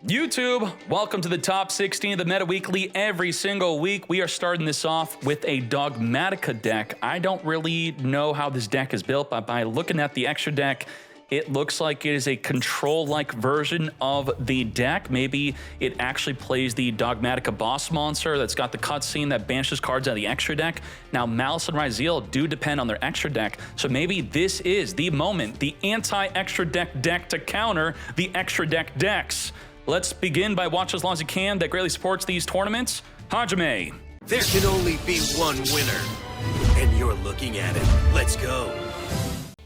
YouTube, welcome to the top 16 of the Meta Weekly. Every single week, we are starting this off with a Digmatica deck. I don't really know how this deck is built, but by looking at the extra deck, it looks like it is a control-like version of the deck. Maybe it actually plays the Digmatica boss monster that's got the cutscene that banishes cards out of the extra deck. Now, Maliss and Ryzeal do depend on their extra deck, so maybe this is the moment, the anti-extra deck to counter the extra deck decks. Let's begin by watching as long as you can. That greatly supports these tournaments. Hajime. There can only be one winner, and you're looking at it. Let's go.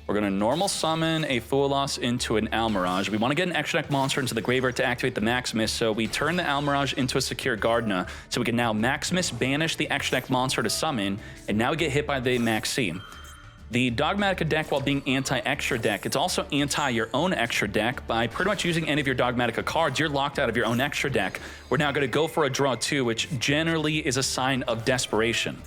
We're going to normal summon a Fuelos into an Almirage. We want to get an extra deck monster into the graveyard to activate the Maximus, so we turn the Almirage into a Secure Gardna, so we can now Maximus banish the extra deck monster to summon, and now we get hit by the Maxi. The Digmatica deck, while being anti-extra deck, it's also anti your own extra deck. By pretty much using any of your Digmatica cards, you're locked out of your own extra deck. We're now going to go for a draw 2, which generally is a sign of desperation.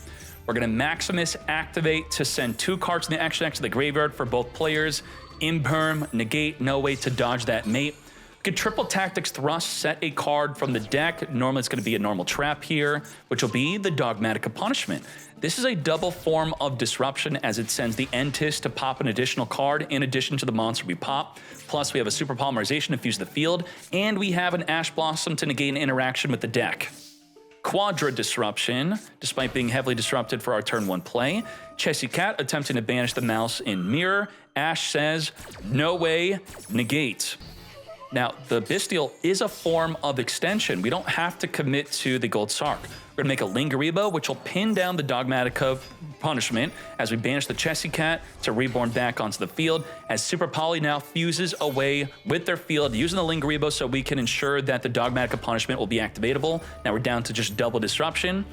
We're going to Maximus activate to send 2 cards from the extra deck to the graveyard for both players. Imperm, negate, no way to dodge that mate. We could triple Tactics Thrust, set a card from the deck. Normally it's going to be a normal trap here, which will be the Digmatica Punishment. This is a double form of disruption as it sends the Entis to pop an additional card in addition to the monster we pop. Plus we have a Super Polymerization to fuse the field, and we have an Ash Blossom to negate an interaction with the deck. Quadra Disruption, despite being heavily disrupted for our turn 1 play. Chessy Cat attempting to banish the mouse in Mirror. Ash says, no way, negate. Now, the Bestial is a form of extension. We don't have to commit to the Gold Sark. We're going to make a Lingaribo, which will pin down the Digmatica Punishment as we banish the Chessy Cat to reborn back onto the field, as Super Poly now fuses away with their field using the Lingaribo so we can ensure that the Digmatica Punishment will be activatable. Now we're down to just double disruption.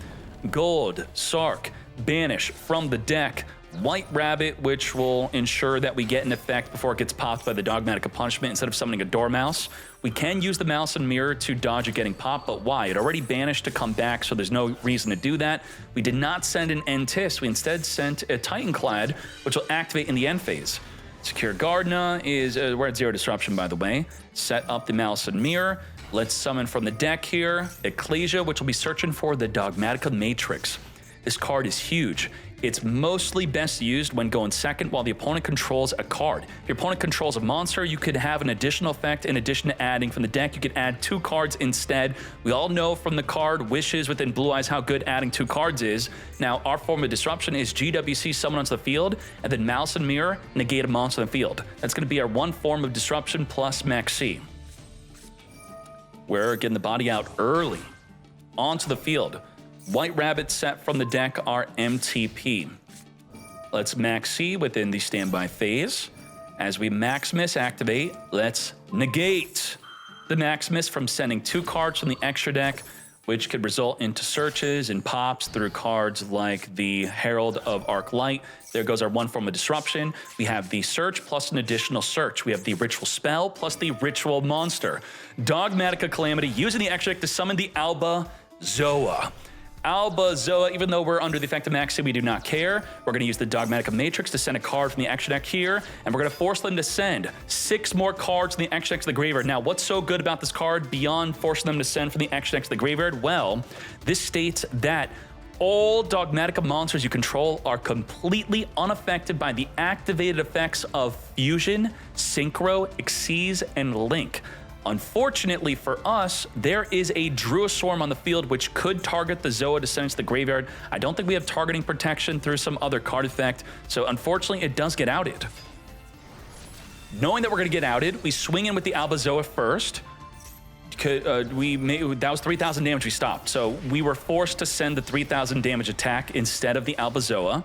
Gold Sark, banish from the deck. White Rabbit, which will ensure that we get an effect before it gets popped by the Digmatica Punishment instead of summoning a Dormouse. We can use the Mouse and Mirror to dodge it getting popped, but why? It already banished to come back, so there's no reason to do that. We did not send an Entis. We instead sent a Titanclad, which will activate in the end phase. Secure Gardna is, we're at 0 disruption, by the way. Set up the Mouse and Mirror. Let's summon from the deck here, Ecclesia, which will be searching for the Digmatica Matrix. This card is huge. It's mostly best used when going second while the opponent controls a card. If your opponent controls a monster, you could have an additional effect in addition to adding from the deck. You could add 2 cards instead. We all know from the card Wishes within Blue Eyes how good adding 2 cards is. Now, our form of disruption is GWC summon onto the field, and then Mouse and Mirror negate a monster on the field. That's going to be our one form of disruption plus Maxi. We're getting the body out early onto the field. White Rabbit set from the deck are MTP. Let's Maxi within the standby phase. As we Maximus activate, let's negate the Maximus from sending 2 cards from the extra deck, which could result into searches and pops through cards like the Herald of Arc Light. There goes our one form of disruption. We have the search plus an additional search. We have the ritual spell plus the ritual monster. Digmatica Calamity using the extra deck to summon the Alba Zoa. Alba Zoa, even though we're under the effect of Maxi, we do not care. We're going to use the Digmatica Matrix to send a card from the extra deck here, and we're going to force them to send 6 more cards from the extra deck to the graveyard. Now, what's so good about this card beyond forcing them to send from the extra deck to the graveyard? Well, this states that all Digmatica monsters you control are completely unaffected by the activated effects of Fusion, Synchro, Xyz, and Link. Unfortunately for us, there is a Druiswarm on the field which could target the Zoa to send it to the graveyard. I don't think we have targeting protection through some other card effect, so unfortunately it does get outed. Knowing that we're going to get outed, we swing in with the Alba Zoa first. That was 3,000 damage we stopped, so we were forced to send the 3,000 damage attack instead of the Alba Zoa.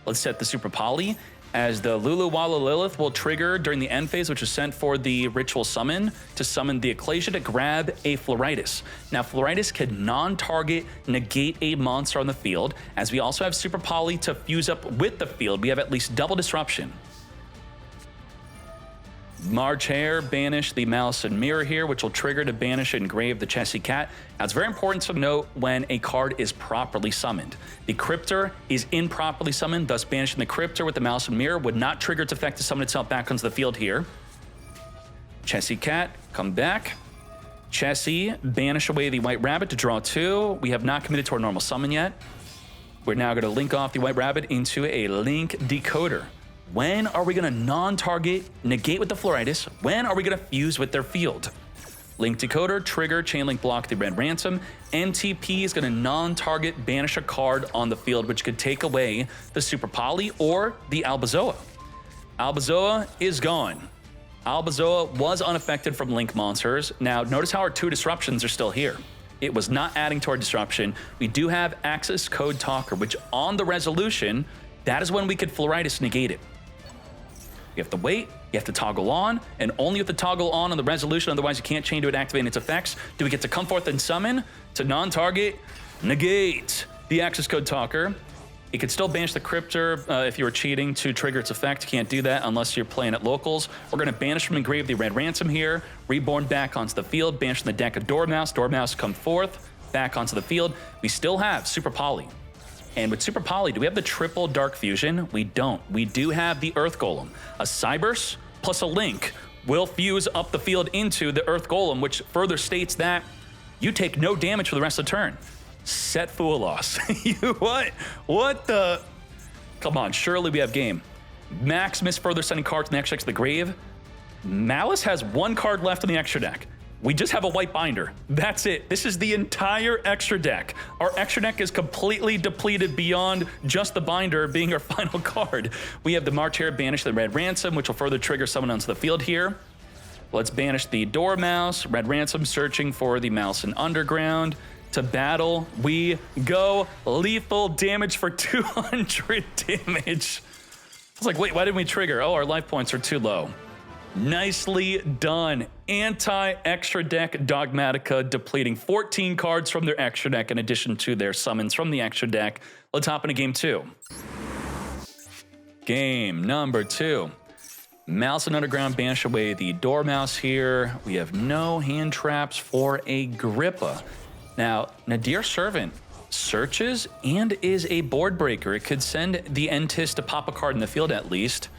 Let's set the Super Poly, as the Lulu Walla Lilith will trigger during the end phase, which is sent for the ritual summon, to summon the Ecclesia to grab a Floritis. Now, Floritis can non-target negate a monster on the field, as we also have Super Poly to fuse up with the field. We have at least double disruption. March Hare banish the Maliss and Mirror here, which will trigger to banish and engrave the Chessy Cat. Now, it's very important to note when a card is properly summoned. The Cryptor is improperly summoned, thus banishing the Cryptor with the Maliss and Mirror would not trigger its effect to summon itself back onto the field here. Chessy Cat, come back. Chessie, banish away the White Rabbit to draw 2. We have not committed to our normal summon yet. We're now going to link off the White Rabbit into a Link Decoder. When are we going to non-target, negate with the Floritis? When are we going to fuse with their field? Link Decoder, trigger, Chainlink block the Red Ransom. NTP is going to non-target banish a card on the field, which could take away the Super Poly or the Albazoa. Albazoa is gone. Albazoa was unaffected from Link monsters. Now, notice how our 2 disruptions are still here. It was not adding to our disruption. We do have Access Code Talker, which on the resolution, that is when we could Floritis negate it. You have to wait, you have to toggle on, and only with the toggle on the resolution, otherwise you can't change to it, activate its effects, do we get to come forth and summon to non-target, negate the Access Code Talker. It could still banish the Cryptor if you were cheating to trigger its effect. You can't do that unless you're playing at locals. We're going to banish from Engrave the Red Ransom here, Reborn back onto the field, banish from the deck of Dormouse. Dormouse come forth, back onto the field. We still have Super Poly. And with Super Poly, do we have the triple Dark Fusion? We don't. We do have the Earth Golem. A Cyberse plus a Link will fuse up the field into the Earth Golem, which further states that you take no damage for the rest of the turn. Set Fool Loss. What? What the? Come on, surely we have game. Maximus further sending cards in the extra deck to the grave. Maliss has 1 card left in the extra deck. We just have a white binder. That's it. This is the entire extra deck. Our extra deck is completely depleted beyond just the binder being our final card. We have the March Hare banish the Red Ransom, which will further trigger someone onto the field here. Let's banish the Dormouse. Red Ransom searching for the Mouse in Underground. To battle we go. Lethal damage for 200 damage. I was like, wait, why didn't we trigger? Oh, our life points are too low. Nicely done. Anti-extra deck Dogmatica depleting 14 cards from their extra deck in addition to their summons from the extra deck. Let's hop into game 2. Game number 2. Mouse and Underground banish away the Dormouse here. We have no hand traps for a Grippa. Now, Nadir Servant searches and is a board breaker. It could send the Entis to pop a card in the field at least.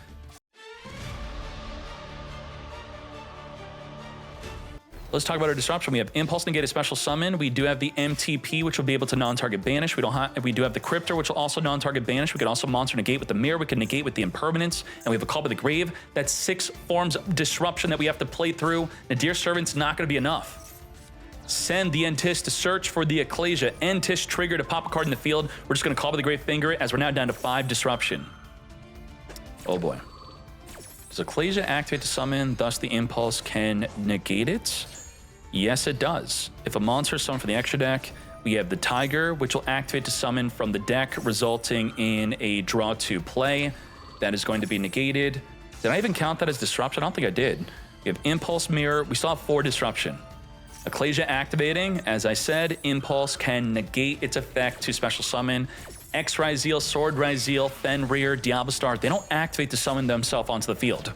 Let's talk about our disruption. We have Impulse negate a special summon. We do have the MTP, which will be able to non-target banish. We do have the Cryptor, which will also non-target banish. We can also monster negate with the Mirror. We can negate with the Impermanence. And we have a Call by the Grave. That's 6 forms of disruption that we have to play through. Nadir Servant's not going to be enough. Send the Entis to search for the Ecclesia. Entis trigger to pop a card in the field. We're just going to Call by the Grave Finger it as we're now down to 5 disruption. Oh boy. Does Ecclesia activate to summon, thus the Impulse can negate it? Yes, it does. If a monster is summoned for the extra deck, we have the Tiger, which will activate to summon from the deck, resulting in a draw 2 play. That is going to be negated. Did I even count that as disruption? I don't think I did. We have Impulse Mirror. We still have 4 disruption. Ecclesia activating, as I said, Impulse can negate its effect to special summon. Ryzeal, Sword Ryzeal, Fenrir, Diablo-Star, they don't activate to summon themselves onto the field.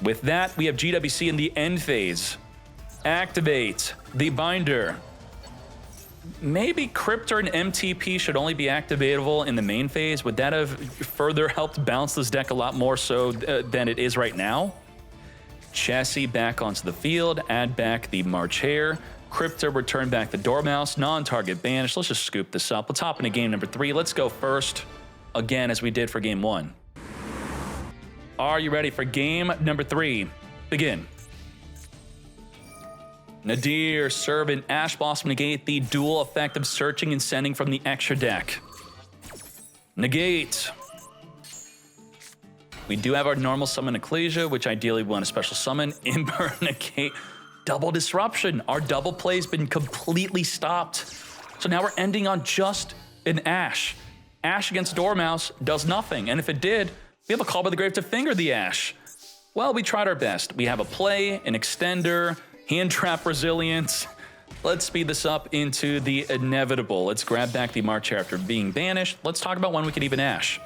With that, we have GWC in the end phase. Activate the binder. Maybe Cryptor and MTP should only be activatable in the main phase. Would that have further helped balance this deck a lot more so than it is right now? Chessie back onto the field, add back the March Hare. Cryptor, return back the Dormouse, non-target banish. Let's just scoop this up. Let's hop into game number 3. Let's go first, again, as we did for game 1. Are you ready for game number 3? Begin. Nadir, Servant, Ash Blossom negate the dual effect of searching and sending from the extra deck. Negate. We do have our normal summon Ecclesia, which ideally we want a special summon. Ember, negate, double disruption. Our double play's been completely stopped. So now we're ending on just an Ash. Ash against Dormouse does nothing. And if it did, we have a Call by the Grave to finger the Ash. Well, we tried our best. We have a play, an extender, hand trap resilience. Let's speed this up into the inevitable. Let's grab back the March Hare after being banished. Let's talk about when we can even Ash.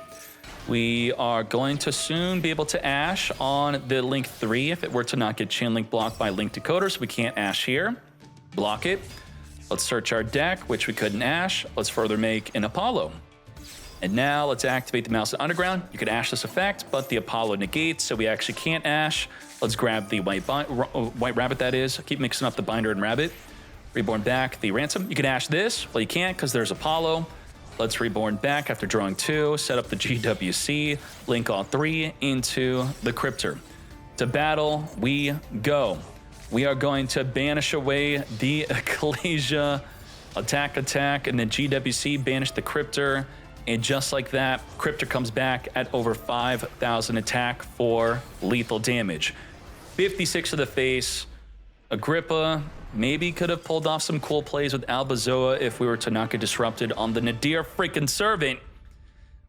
We are going to soon be able to Ash on the Link 3 if it were to not get chain link blocked by Link Decoder, so we can't Ash here. Block it. Let's search our deck, which we couldn't Ash. Let's further make an Apollo. And now let's activate the Maliss Underground. You could Ash this effect, but the Apollo negates, so we actually can't Ash. Let's grab the White Rabbit, that is. Keep mixing up the Binder and Rabbit. Reborn back the Ransom. You can Ash this. Well, you can't because there's Apollo. Let's Reborn back after drawing 2. Set up the GWC. Link all 3 into the Cryptor. To battle we go. We are going to banish away the Ecclesia. Attack, and then GWC banish the Cryptor. And just like that, Cryptor comes back at over 5,000 attack for lethal damage. 56 to the face. Agrippa maybe could have pulled off some cool plays with Albazoa if we were to not get disrupted on the Nadir freaking Servant.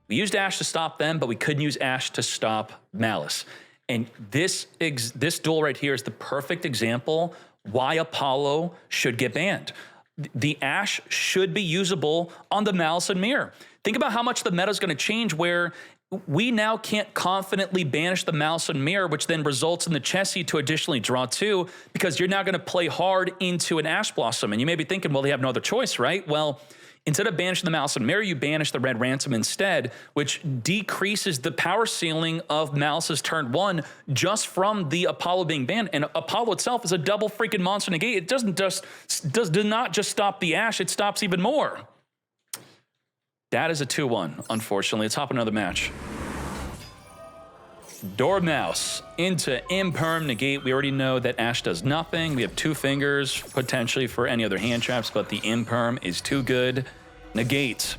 We used Ash to stop them, but we couldn't use Ash to stop Maliss. And this duel right here is the perfect example why Apollo should get banned. The Ash should be usable on the Maliss and Mirror. Think about how much the meta is going to change where we now can't confidently banish the Maliss and Mirror, which then results in the Chessie to additionally draw 2, because you're now going to play hard into an Ash Blossom. And you may be thinking, well, they have no other choice, right? Well, instead of banishing the Maliss and Mirror, you banish the Red Ransom instead, which decreases the power ceiling of Maliss's turn 1 just from the Apollo being banned. And Apollo itself is a double freaking monster negate. It does not just stop the Ash, it stops even more. That is a 2-1, unfortunately. Let's hop another match. Dormouse into Imperm negate. We already know that Ash does nothing. We have 2 fingers potentially for any other hand traps, but the Imperm is too good. Negate.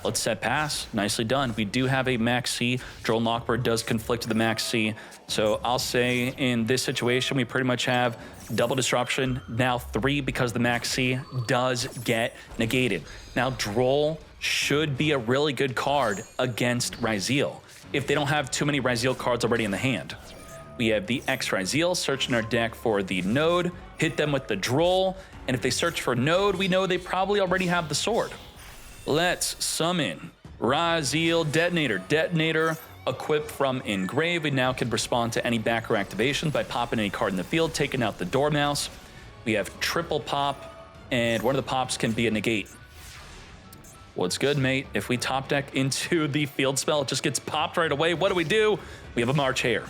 Let's set pass. Nicely done. We do have a Max C. Droll Knockbird does conflict with the Max C. So I'll say in this situation, we pretty much have double disruption. Now 3 because the Max C does get negated. Now Droll should be a really good card against Ryzeal if they don't have too many Ryzeal cards already in the hand. We have the Ryzeal searching our deck for the Node, hit them with the Droll, and if they search for Node, we know they probably already have the Sword. Let's summon Ryzeal Detonator. Detonator equipped from Engrave. We now can respond to any back row activations by popping any card in the field, taking out the Dormouse. We have triple pop, and one of the pops can be a negate. What's good, mate? If we top deck into the field spell, it just gets popped right away. What do? We have a March Hare.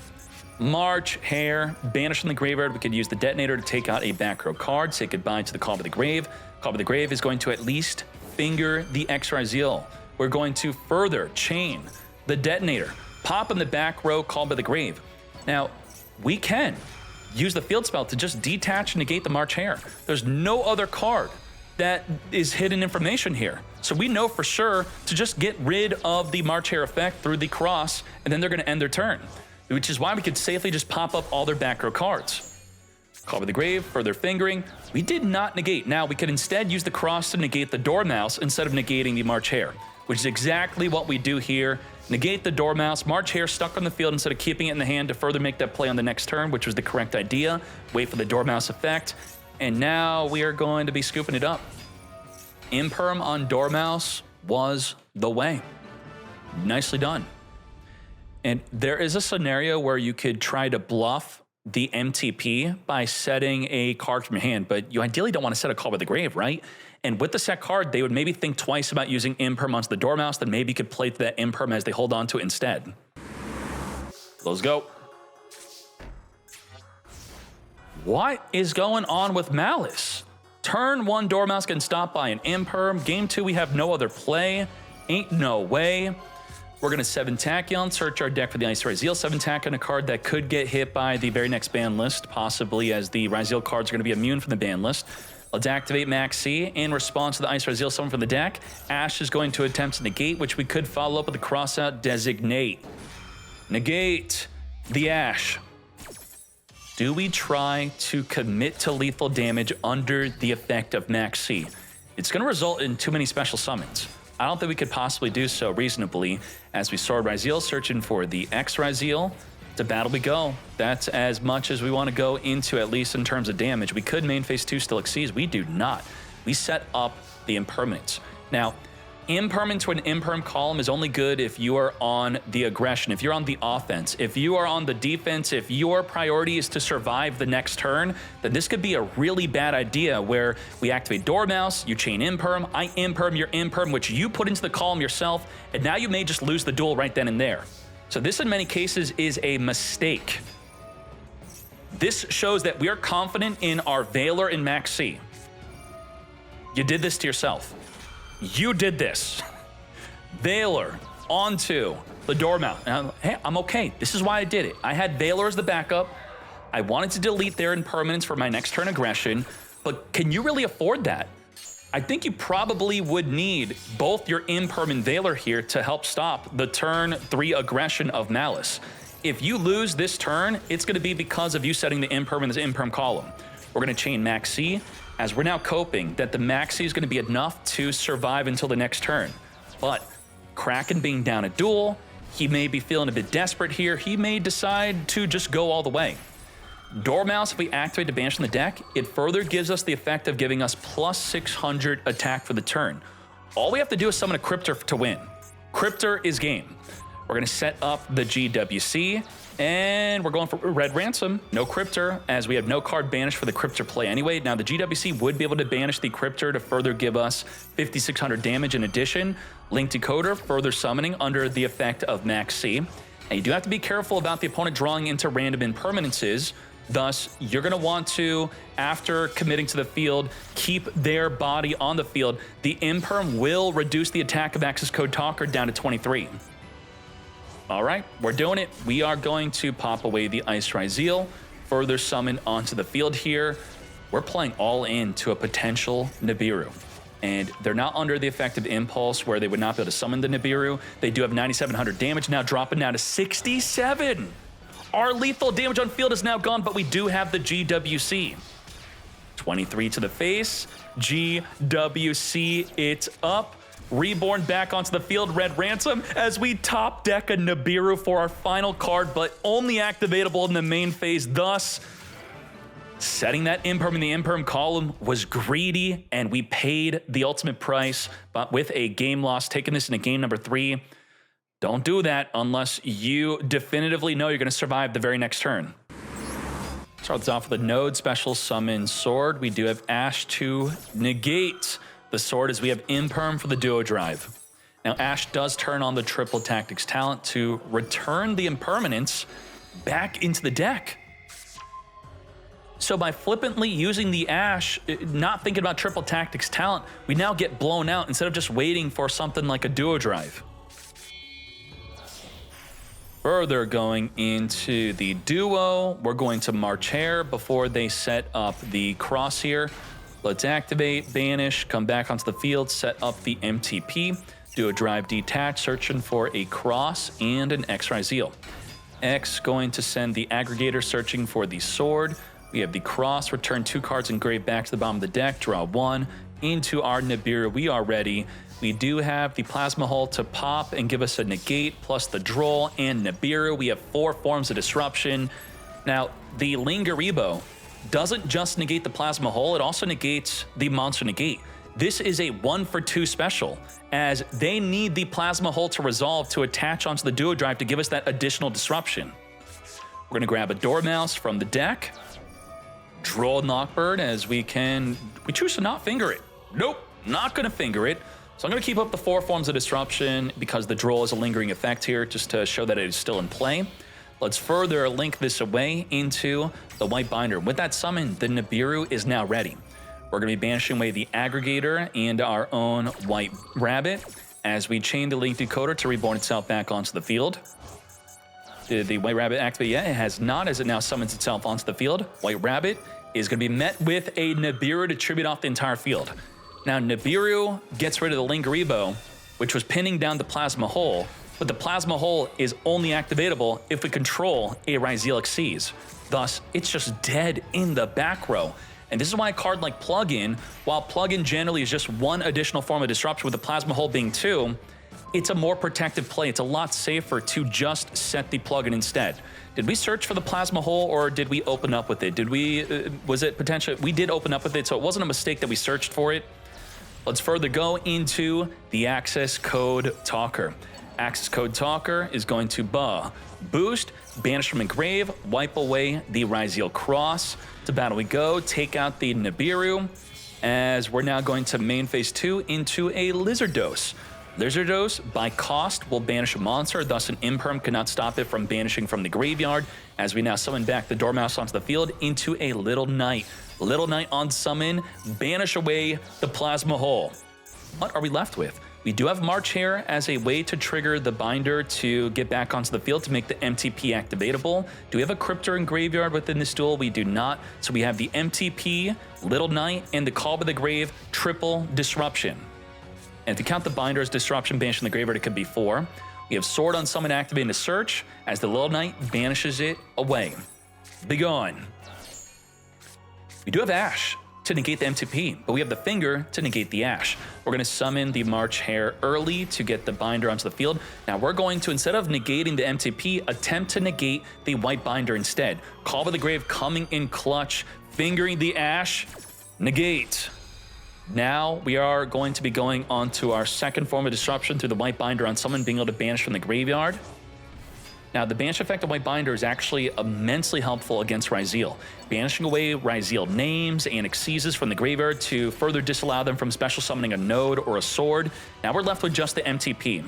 March Hare, banished from the graveyard. We could use the Detonator to take out a back row card, say goodbye to the Call of the Grave. Call of the Grave is going to at least finger the Ryzeal. We're going to further chain the Detonator, pop in the back row, Call by the Grave. Now, we can use the field spell to just detach and negate the March Hare. There's no other card that is hidden information here. So we know for sure to just get rid of the March Hare effect through the cross, and then they're gonna end their turn, which is why we could safely just pop up all their back row cards. Call by the Grave, further fingering. We did not negate. Now we could instead use the cross to negate the Dormouse instead of negating the March Hare, which is exactly what we do here. Negate the Dormouse, March Hare stuck on the field instead of keeping it in the hand to further make that play on the next turn, which was the correct idea. Wait for the Dormouse effect. And now we are going to be scooping it up. Imperm on Dormouse was the way. Nicely done. And there is a scenario where you could try to bluff the MTP by setting a card from your hand, but you ideally don't want to set a Call by the Grave, right? And with the set card, they would maybe think twice about using Imperm onto the Dormouse, then maybe you could play that Imperm as they hold on to it instead. Let's go. What is going on with Maliss? Turn 1 Dormouse getting stopped by an Imperm. Game 2, we have no other play. Ain't no way. We're going to 7 Tachyon, search our deck for the Ryzeal. 7 Tachyon, a card that could get hit by the very next ban list, possibly, as the Ryzeal cards are going to be immune from the ban list. Let's activate Max C in response to the Ryzeal summon from the deck. Ash is going to attempt to negate, which we could follow up with the crossout Designate. Negate the Ash. Do we try to commit to lethal damage under the effect of Max C? It's going to result in too many special summons. I don't think we could possibly do so reasonably, as we Sword Ryzeal searching for the Ryzeal. To battle we go. That's as much as we want to go into, at least in terms of damage. We could main phase 2 still exceeds. We do not. We set up the impermanence. Now, Imperm into an imperm column is only good if you are on the aggression, if you're on the offense. If you are on the defense, if your priority is to survive the next turn, then this could be a really bad idea where we activate Dormouse, you chain imperm, I imperm your imperm, which you put into the column yourself, and now you may just lose the duel right then and there. So this in many cases is a mistake. This shows that we are confident in our Veiler and Max C. You did this to yourself. You did this. Veiler onto the Dormouse. Now, hey, I'm okay. This is why I did it. I had Veiler as the backup. I wanted to delete their impermanence for my next turn aggression, but can you really afford that? I think you probably would need both your imperm and Veiler here to help stop the turn 3 aggression of Maliss. If you lose this turn, it's going to be because of you setting the imperm in this imperm column. We're going to chain Max C, as we're now coping that the Max C is going to be enough to survive until the next turn. But Kraken being down a duel, he may be feeling a bit desperate here. He may decide to just go all the way. Dormouse, if we activate to banish in the deck, it further gives us the effect of giving us plus 600 attack for the turn. All we have to do is summon a Cryptor to win. Cryptor is game. We're going to set up the GWC, and we're going for Red Ransom, no Cryptor, as we have no card banished for the Cryptor play anyway. Now, the GWC would be able to banish the Cryptor to further give us 5,600 damage in addition. Link Decoder, further summoning under the effect of Max C. And you do have to be careful about the opponent drawing into random impermanences. Thus, you're going to want to, after committing to the field, keep their body on the field. The imperm will reduce the attack of Access Code Talker down to 23. All right, we're doing it. We are going to pop away the Ice Ryzeal, further summon onto the field here. We're playing all in to a potential Nibiru. And they're not under the effect of Impulse, where they would not be able to summon the Nibiru. They do have 9,700 damage, now dropping down to 67. Our lethal damage on field is now gone, but we do have the GWC. 23 to the face, GWC, it's up. Reborn back onto the field, Red Ransom, as we top deck a Nibiru for our final card, but only activatable in the main phase. Thus, setting that imperm in the imperm column was greedy, and we paid the ultimate price, but with a game loss, taking this into game number 3. Don't do that unless you definitively know you're going to survive the very next turn. Starts off with a node special summon sword. We do have Ash to negate the sword, as we have imperm for the duo drive. Now, Ash does turn on the triple tactics talent to return the impermanence back into the deck. So by flippantly using the Ash, not thinking about triple tactics talent, we now get blown out instead of just waiting for something like a duo drive. Further going into the duo, we're going to March Hare before they set up the cross here. Let's activate, banish, come back onto the field, set up the MTP, do a drive detach, searching for a cross and an X Ryzeal. X going to send the aggregator, searching for the sword. We have the cross, return 2 cards engraved back to the bottom of the deck, draw 1. Into our Nibiru, we are ready. We do have the Plasma Hull to pop and give us a negate, plus the Droll and Nibiru. We have 4 forms of disruption. Now, the Lingaribo doesn't just negate the Plasma Hull, it also negates the Monster Negate. This is a 1-for-2 special, as they need the Plasma Hull to resolve to attach onto the Duo Drive to give us that additional disruption. We're gonna grab a Dormouse from the deck, Droll Knockbird, as we choose to not finger it. Nope, not gonna finger it. So I'm gonna keep up the 4 forms of disruption because the Droll is a lingering effect here, just to show that it is still in play. Let's further link this away into the White Binder. With that summon, the Nibiru is now ready. We're going to be banishing away the Aggregator and our own White Rabbit as we chain the Link Decoder to reborn itself back onto the field. Did the White Rabbit activate yet? It has not, as it now summons itself onto the field. White Rabbit is going to be met with a Nibiru to tribute off the entire field. Now, Nibiru gets rid of the Lingaribo, which was pinning down the Plasma Hull, but the Plasma Hull is only activatable if we control a Ryzeal Xyz. Thus, it's just dead in the back row. And this is why a card like Plugin, while Plugin generally is just 1 additional form of disruption with the Plasma Hull being 2, it's a more protective play. It's a lot safer to just set the Plugin instead. Did we search for the Plasma Hull, or did we open up with it? Was it potentially, we did open up with it, so it wasn't a mistake that we searched for it. Let's further go into the access code talker. Access code talker is going to boost, banish from engrave, wipe away the Ryzeal cross. To battle we go, take out the Nibiru, as we're now going to main phase 2 into a Lizardos. Lizardos, by cost, will banish a monster, thus an imperm cannot stop it from banishing from the graveyard, as we now summon back the Dormouse onto the field into a Little Knight. Little Knight on summon, banish away the Plasma Hole. What are we left with? We do have March here as a way to trigger the binder to get back onto the field to make the MTP activatable. Do we have a Cryptor in graveyard within this duel? We do not. So we have the MTP, Little Knight, and the Call by the Grave, triple disruption. And to count the binder as disruption banished from the graveyard, it could be 4. We have Sword on Summon activating the search as the Little Knight banishes it away. Begone. We do have Ash to negate the MTP, but we have the Finger to negate the Ash. We're going to summon the March Hare early to get the binder onto the field. Now we're going to, instead of negating the MTP, attempt to negate the white binder instead. Call by the Grave coming in clutch, fingering the Ash, negate. Now we are going to be going on to our second form of disruption through the white binder on someone being able to banish from the graveyard. Now, the banish effect of White Binder is actually immensely helpful against Ryzeal, banishing away Ryzeal names and Xyzes from the graveyard to further disallow them from special summoning a node or a sword. Now we're left with just the MTP.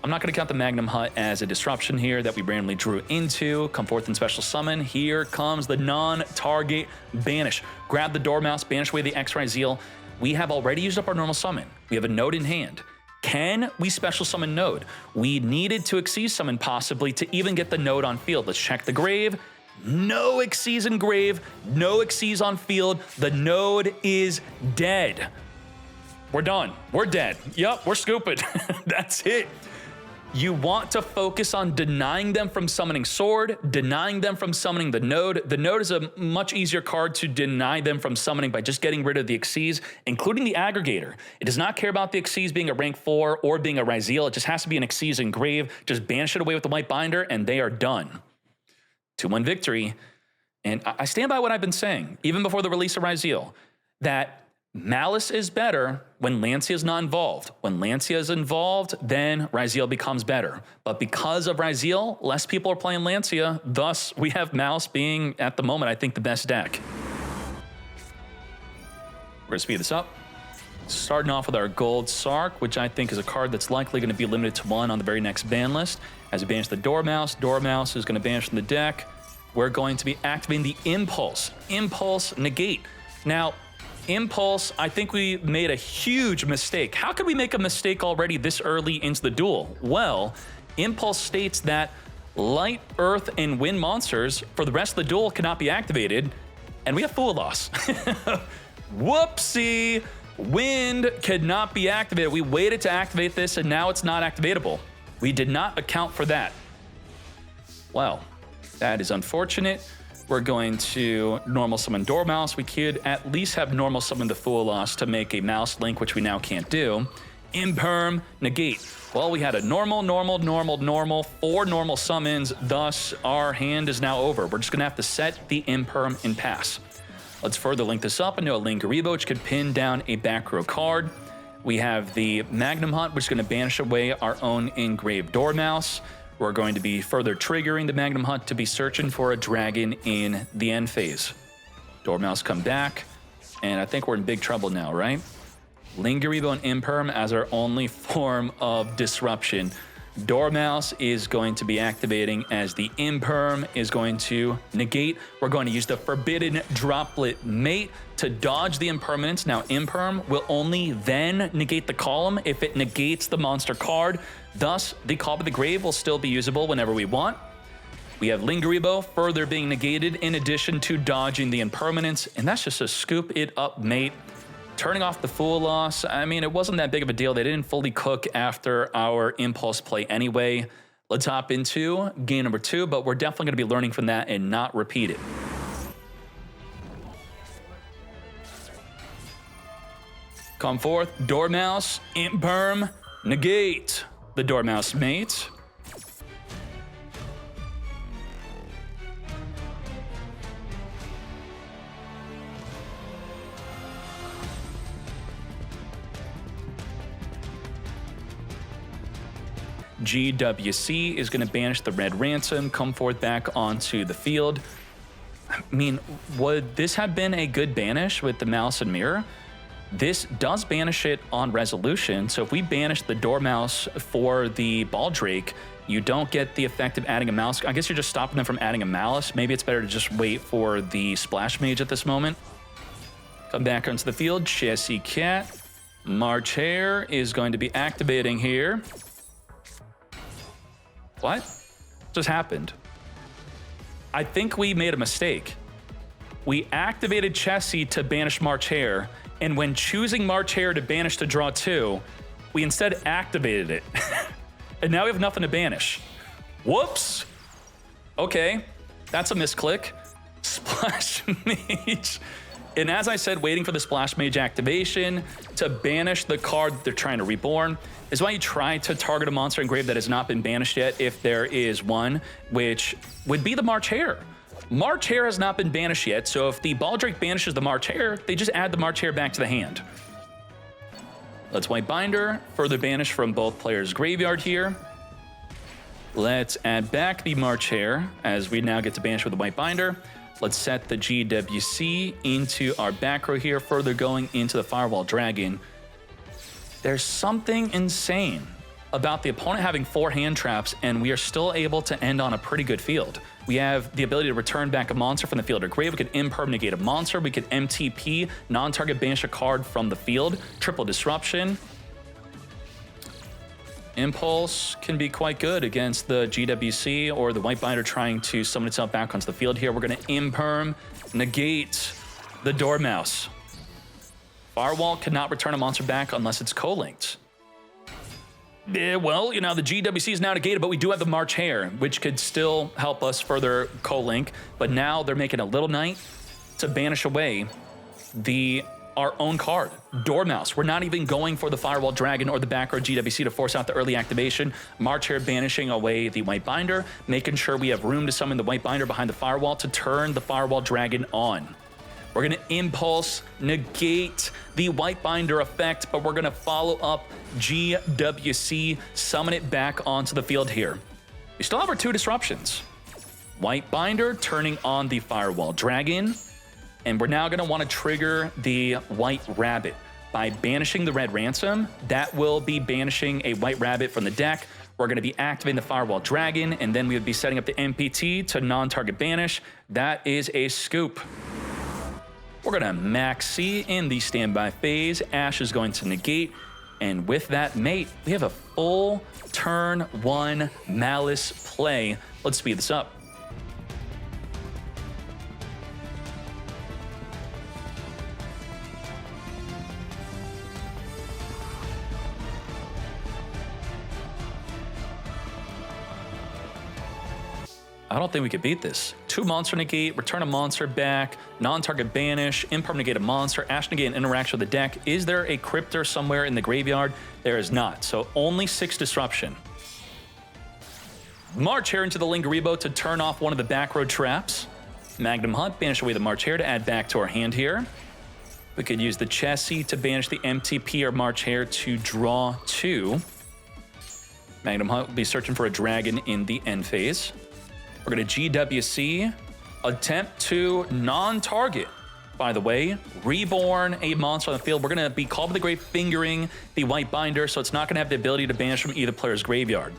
I'm not going to count the Magnum Hut as a disruption here that we randomly drew into. Come forth in special summon. Here comes the non-target banish. Grab the Dormouse, banish away the X-Ryzeal. We have already used up our normal summon. We have a node in hand. Can we special summon node? We needed to Xyz summon possibly to even get the node on field. Let's check the grave. No Xyz in grave, no Xyz on field. The node is dead. We're done. We're dead. Yup, we're scooping. That's it. You want to focus on denying them from summoning Sword, denying them from summoning the Node. The Node is a much easier card to deny them from summoning by just getting rid of the Xyz, including the Aggregator. It does not care about the Xyz being a rank 4 or being a Ryzeal. It just has to be an Xyz in grave. Just banish it away with the White Binder, and they are done. 2-1 victory. And I stand by what I've been saying, even before the release of Ryzeal, that Maliss is better when Lancia is not involved. When Lancia is involved, then Ryzeal becomes better. But because of Ryzeal, less people are playing Lancia. Thus, we have Maliss being, at the moment, I think, the best deck. We're going to speed this up. Starting off with our Gold Sark, which I think is a card that's likely going to be limited to 1 on the very next ban list. As we banish the Dormouse, Dormouse is going to banish from the deck. We're going to be activating the Impulse. Impulse negate. Now, Impulse, I think we made a huge mistake. How could we make a mistake already this early into the duel? Well, Impulse states that Light, Earth, and Wind monsters for the rest of the duel cannot be activated, and we have Fool Loss. Whoopsie! Wind cannot be activated. We waited to activate this, and now it's not activatable. We did not account for that. Well, that is unfortunate. We're going to normal summon Dormouse. We could at least have normal summon the Fool Loss to make a Mouse Link, which we now can't do. Imperm, negate. Well, we had a normal, 4 normal summons. Thus, our hand is now over. We're just going to have to set the Imperm and pass. Let's further link this up into a Lingaribo, which could pin down a back row card. We have the Magnum Hunt, which is going to banish away our own engraved Dormouse. We're going to be further triggering the Magnum Hunt to be searching for a dragon in the end phase. Dormouse come back, and I think we're in big trouble now, right? Lingaribo and Imperm as our only form of disruption. Dormouse is going to be activating as the Imperm is going to negate. We're going to use the Forbidden Droplet Mate to dodge the impermanence. Now, Imperm will only then negate the column if it negates the monster card. Thus, the Call by the Grave will still be usable whenever we want. We have Lingaribo further being negated in addition to dodging the impermanence, and that's just a scoop it up mate. Turning off the Fool Loss, I mean, it wasn't that big of a deal. They didn't fully cook after our Impulse play anyway. Let's hop into game number 2, but we're definitely going to be learning from that and not repeat it. Come forth, Dormouse, Imperm, negate the Dormouse mate. GWC is going to banish the red ransom, come forth back onto the field. I mean, would this have been a good banish with the Maliss and Mirror? This does banish it on resolution, so if we banish the Dormouse for the Baldrake, you don't get the effect of adding a Maliss. I guess you're just stopping them from adding a Maliss. Maybe it's better to just wait for the Splash Mage at this moment. Come back onto the field, Chessie Cat. March Hare is going to be activating here. What just happened? I think we made a mistake. We activated Chessie to banish March Hare, and when choosing March Hare to banish to draw 2, we instead activated it. And now we have nothing to banish. Whoops. Okay, that's a misclick. Splash Mage. And as I said, waiting for the Splash Mage activation to banish the card that they're trying to reborn is why you try to target a monster engraved that has not been banished yet, if there is one, which would be the March Hare. March Hare has not been banished yet, so if the Baldrake banishes the March Hare, they just add the March Hare back to the hand. Let's White Binder, further banish from both players' graveyard here. Let's add back the March Hare, as we now get to banish with the White Binder. Let's set the GWC into our back row here, further going into the Firewall Dragon. There's something insane about the opponent having 4 hand traps, and we are still able to end on a pretty good field. We have the ability to return back a monster from the field or grave. We could imperm negate a monster. We could MTP, non-target banish a card from the field. Triple disruption. Impulse can be quite good against the GWC or the White Binder trying to summon itself back onto the field here. We're going to imperm, negate the Dormouse. Firewall cannot return a monster back unless it's co-linked. Yeah, well, you know, the GWC is now negated, but we do have the March Hare, which could still help us further co-link. But now they're making a Little Knight to banish away our own card, Dormouse. We're not even going for the Firewall Dragon or the back row GWC to force out the early activation. March Hare banishing away the White Binder, making sure we have room to summon the White Binder behind the Firewall to turn the Firewall Dragon on. We're going to Impulse, negate the White Binder effect, but we're going to follow up GWC, summon it back onto the field here. We still have our 2 disruptions. White Binder turning on the Firewall Dragon, and we're now going to want to trigger the White Rabbit. By banishing the Red Ransom, that will be banishing a White Rabbit from the deck. We're going to be activating the Firewall Dragon, and then we would be setting up the MPT to non-target banish. That is a scoop. We're going to Maxi in the standby phase. Ash is going to negate. And with that mate, we have a full turn 1 Maliss play. Let's speed this up. I don't think we could beat this. 2 monster negate, return a monster back, non-target banish, imperm negate a monster, ash negate an interaction with the deck. Is there a Cryptor somewhere in the graveyard? There is not, so only 6 disruption. March Hare into the Lingaribo to turn off one of the back row traps. Magnum Hunt, banish away the March Hare to add back to our hand here. We could use the Chessie to banish the MTP or March Hare to draw 2. Magnum Hunt will be searching for a dragon in the end phase. We're going to GWC, attempt to non-target, by the way, reborn a monster on the field. We're going to be Call to the Grave fingering the White Binder, so it's not going to have the ability to banish from either player's graveyard.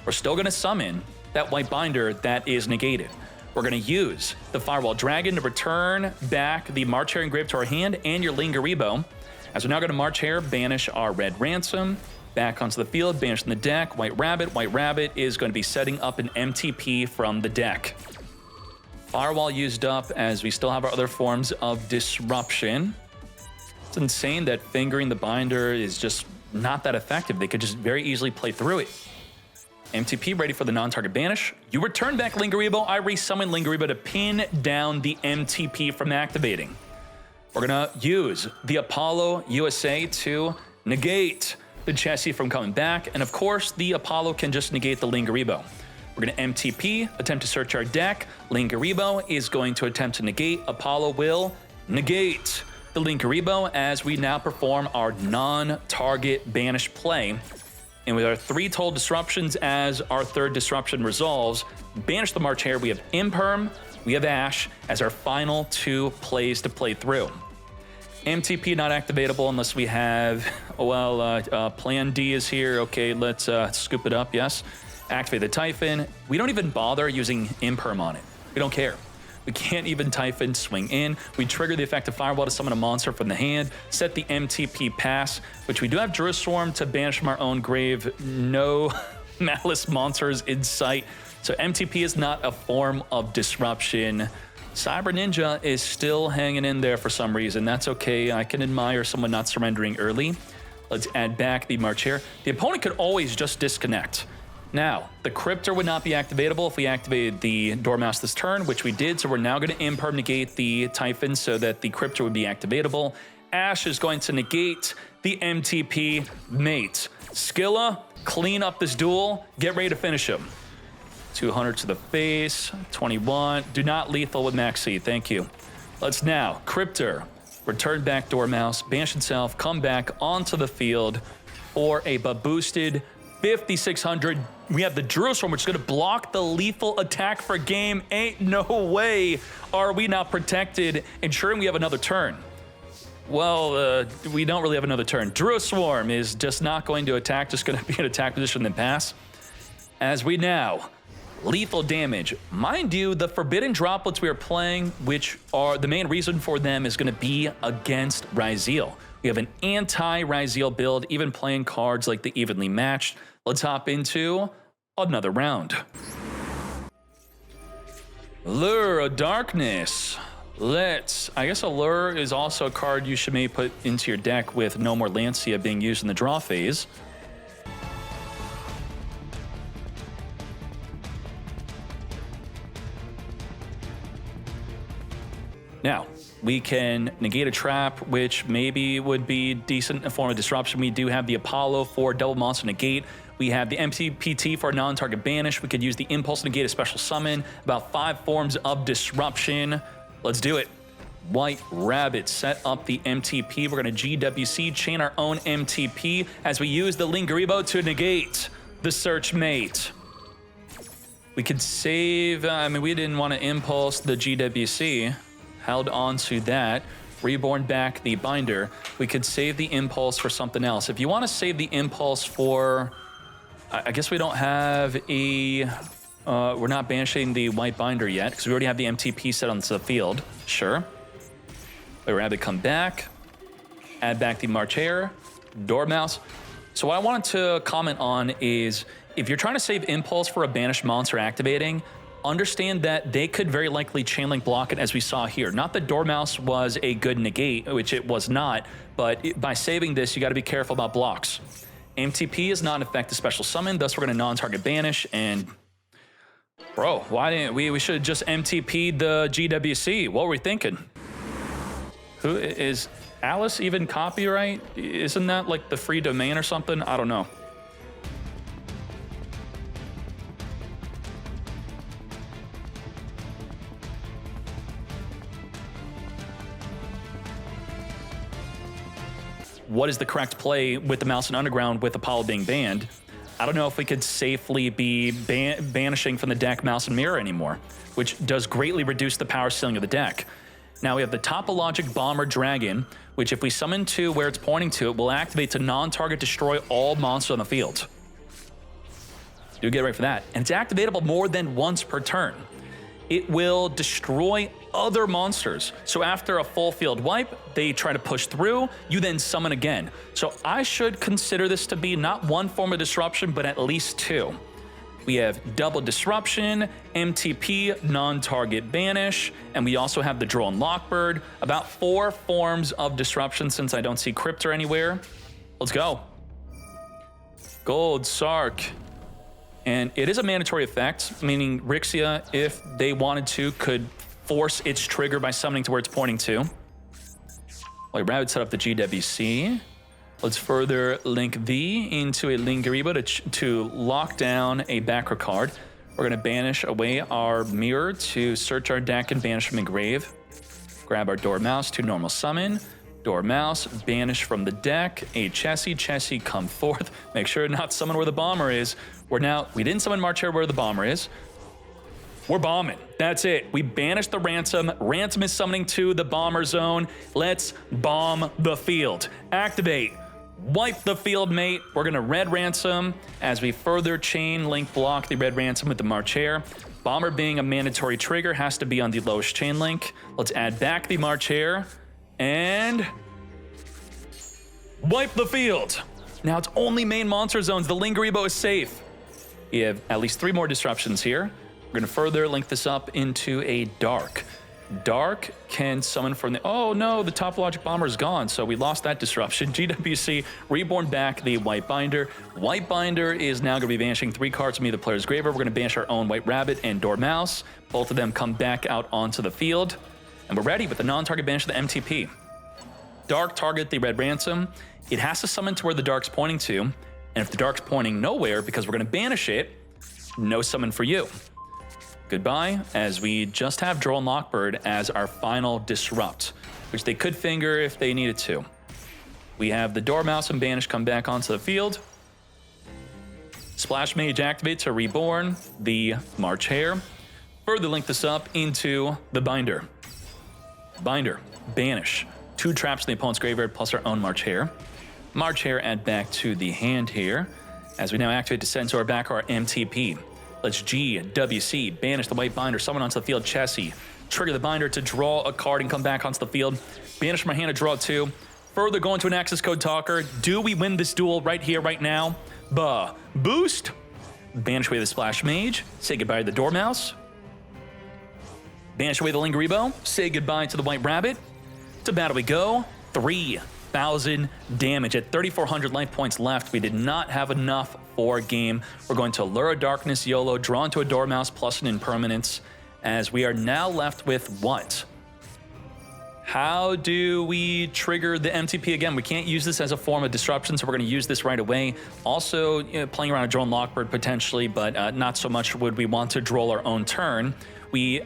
We're still going to summon that White Binder that is negated. We're going to use the Firewall Dragon to return back the March Hare engraved to our hand and your Lingaribo. As we're now going to March Hare, banish our Red Ransom. Back onto the field, banish from the deck, White Rabbit. White Rabbit is going to be setting up an MTP from the deck. Firewall used up as we still have our other forms of disruption. It's insane that fingering the binder is just not that effective. They could just very easily play through it. MTP ready for the non-target banish. You return back Lingaribo. I resummon Lingaribo to pin down the MTP from activating. We're going to use the Apollo USA to negate the Chessie from coming back, and of course, the Apollo can just negate the Lingaribo. We're going to MTP, attempt to search our deck. Lingaribo is going to attempt to negate. Apollo will negate the Lingaribo as we now perform our non-target banish play. And with our 3 total disruptions as our 3rd disruption resolves, banish the March Hare. We have Imperm, we have Ash as our final 2 plays to play through. MTP not activatable unless we have, Plan D is here. Okay, let's scoop it up, yes. Activate the Typhon. We don't even bother using Imperm on it. We don't care. We can't even Typhon swing in. We trigger the effective Fireball to summon a monster from the hand, set the MTP pass, which we do have Druid Swarm to banish from our own grave. No Maliss monsters in sight. So MTP is not a form of disruption. Cyber Ninja is still hanging in there for some reason. That's okay. I can admire someone not surrendering early. Let's add back the March Hare. The opponent could always just disconnect. Now, the Cryptor would not be activatable if we activated the Dormouse this turn, which we did, so we're now going to Imperm negate the Typhon so that the Cryptor would be activatable. Ash is going to negate the MTP mate. Skilla, clean up this duel, get ready to finish him. 200 to the face, 21. Do not lethal with Maxi, thank you. Let's now, Cryptor, return back Dormouse, banish itself, come back onto the field for a boosted 5,600. We have the Druid Swarm, which is going to block the lethal attack for game. Ain't no way are we not protected, ensuring we have another turn. Well, we don't really have another turn. Druid Swarm is just not going to attack, just going to be in attack position then pass. As we now, lethal damage. Mind you, the Forbidden Droplets we are playing, which are the main reason for them, is going to be against Ryzeal. We have an anti-Ryzeal build, even playing cards like the Evenly Matched. Let's hop into another round. Lure of Darkness. I guess Allure is also a card you should maybe put into your deck with no more Lancia being used in the draw phase. Now, we can negate a trap, which maybe would be decent in a form of disruption. We do have the Apollo for double monster negate. We have the MTPT for non-target banish. We could use the Impulse negate, a special summon. About 5 forms of disruption. Let's do it. White Rabbit, set up the MTP. We're going to GWC, chain our own MTP as we use the Lingaribo to negate the Search Mate. We could save, we didn't want to Impulse the GWC. Held on to that, reborn back the binder. We could save the Impulse for something else. If you want to save the Impulse for, I guess we don't have a, we're not banishing the white binder yet because we already have the MTP set on the field. Sure. White Rabbit come back, add back the March Hare, Dormouse. So what I wanted to comment on is if you're trying to save Impulse for a banished monster activating, understand that they could very likely chainlink block it as we saw here. Not that Dormouse was a good negate, which it was not, but by saving this, you got to be careful about blocks. MTP is not an effective special summon, thus we're going to non-target banish, and bro, why didn't we should have just MTP'd the GWC. What were we thinking? Who is Alice even copyright? Isn't that like the free domain or something? I don't know. What is the correct play with the Mouse and Underground with Apollo being banned? I don't know if we could safely be banishing from the deck Mouse and Mirror anymore, which does greatly reduce the power ceiling of the deck. Now we have the Topologic Bomber Dragon, which if we summon to where it's pointing to, it will activate to non-target destroy all monsters on the field. Do get ready for that. And it's activatable more than once per turn. It will destroy other monsters. So after a full field wipe, they try to push through, you then summon again. So I should consider this to be not one form of disruption, but at least 2. We have double disruption, MTP, non-target banish, and we also have the Droll and Lockbird. About 4 forms of disruption since I don't see Cryptor anywhere. Let's go. Gold, Sark. And it is a mandatory effect, meaning Rixia, if they wanted to, could force its trigger by summoning to where it's pointing to. White Rabbit set up the GWC. Let's further link V into a Lingaribo to lock down a backer card. We're going to banish away our Mirror to search our deck and banish from a grave. Grab our Dormouse to normal summon. Dormouse, banish from the deck. A Chessie, come forth. Make sure not summon where the bomber is. We didn't summon March Hare where the bomber is. We're bombing. That's it. We banished the Ransom. Ransom is summoning to the bomber zone. Let's bomb the field. Activate. Wipe the field, mate. We're going to red Ransom as we further chain link block the red Ransom with the March Hare. Bomber being a mandatory trigger has to be on the lowest chain link. Let's add back the March Hare and wipe the field. Now it's only main monster zones. The Lingaribo is safe. We have at least 3 more disruptions here. We're going to further link this up into a Dark. Dark can summon from the... Oh no, the Topologic Bomber is gone, so we lost that disruption. GWC, reborn back the White Binder. White Binder is now going to be banishing 3 cards from either player's graveyard. We're going to banish our own White Rabbit and Dormouse. Both of them come back out onto the field. And we're ready with the non-target banish of the MTP. Dark target the red Ransom. It has to summon to where the Dark's pointing to. And if the Dark's pointing nowhere, because we're going to banish it, no summon for you. Goodbye, as we just have Droll and Lockbird as our final disrupt, which they could finger if they needed to. We have the Dormouse and Banish come back onto the field. Splash Mage activate to reborn the March Hare. Further link this up into the Binder. Binder, Banish. 2 traps in the opponent's graveyard plus our own March Hare. March Hare add back to the hand here, as we now activate to send to our back our MTP. Let's GWC, banish the White Binder, summon onto the field Chessie. Trigger the Binder to draw a card and come back onto the field. Banish my hand to draw 2. Further go into an access code talker. Do we win this duel right here, right now? Boost. Banish away the Splash Mage. Say goodbye to the Dormouse. Banish away the Lingaribo. Say goodbye to the White Rabbit. To battle we go. 3,000 damage. At 3,400 life points left, we did not have enough for game. We're going to Lure of Darkness YOLO, draw into a Dormouse plus an Impermanence, as we are now left with what? How do we trigger the MTP again? We can't use this as a form of disruption, so we're going to use this right away. Also, playing around a Droll and Lockbird potentially, but not so much would we want to droll our own turn.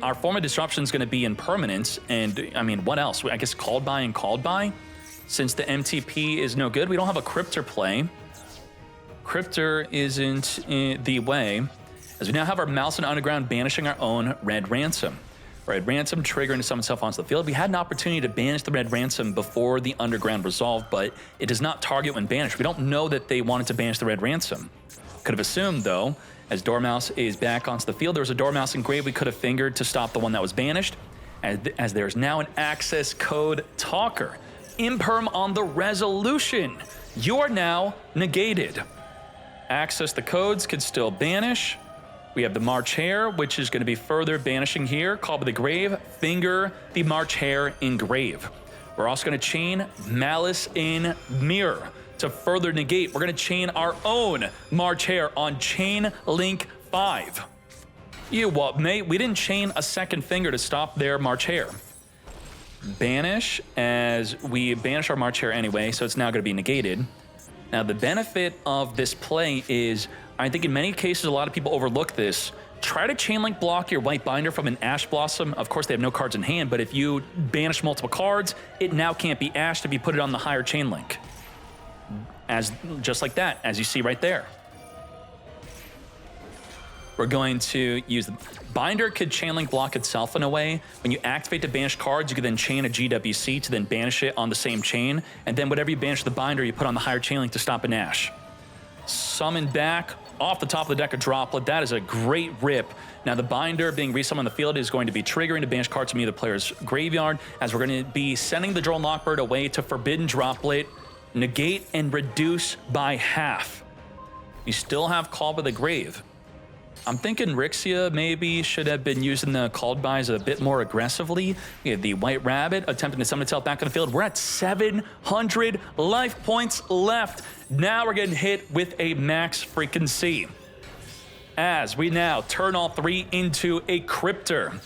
Our form of disruption is going to be Impermanence, and I mean, what else? I guess Called By and Called By. Since the MTP is no good, we don't have a Cryptor play. Cryptor isn't in the way, as we now have our Mouse and Underground banishing our own red Ransom. Red Ransom triggering to summon itself onto the field. We had an opportunity to banish the red Ransom before the Underground resolved, but it does not target when banished. We don't know that they wanted to banish the red Ransom. Could have assumed, though, as Dormouse is back onto the field, there was a Dormouse engraved we could have fingered to stop the one that was banished, as there's now an access code talker. Imperm on the resolution. You are now negated. Access the codes, could still banish. We have the March Hare, which is going to be further banishing here. Call by the Grave, finger the March Hare in Grave. We're also going to chain Malice in Mirror to further negate. We're going to chain our own March Hare on Chain Link 5. You what, mate? We didn't chain a second finger to stop their March Hare. Banish, as we banish our March Hare anyway, so it's now going to be negated. Now, the benefit of this play is, I think in many cases, a lot of people overlook this. Try to chain link block your White Binder from an Ash Blossom. Of course, they have no cards in hand, but if you banish multiple cards, it now can't be Ashed if you put it on the higher chain link. Just like that, as you see right there. We're going to use the Binder could chain link block itself in a way. When you activate to banish cards, you can then chain a GWC to then banish it on the same chain. And then whatever you banish the Binder, you put on the higher chain link to stop an Ash. Summon back off the top of the deck a Droplet. That is a great rip. Now the Binder being resummoned on the field is going to be triggering to banish cards from either player's graveyard, as we're going to be sending the Droll and Lockbird away to Forbidden Droplet, negate and reduce by half. You still have Call by the Grave. I'm thinking Rixia maybe should have been using the Called Bys a bit more aggressively. We have the White Rabbit attempting to summon itself back on the field. We're at 700 life points left. Now we're getting hit with a max freaking C. As we now turn all 3 into a Cryptor.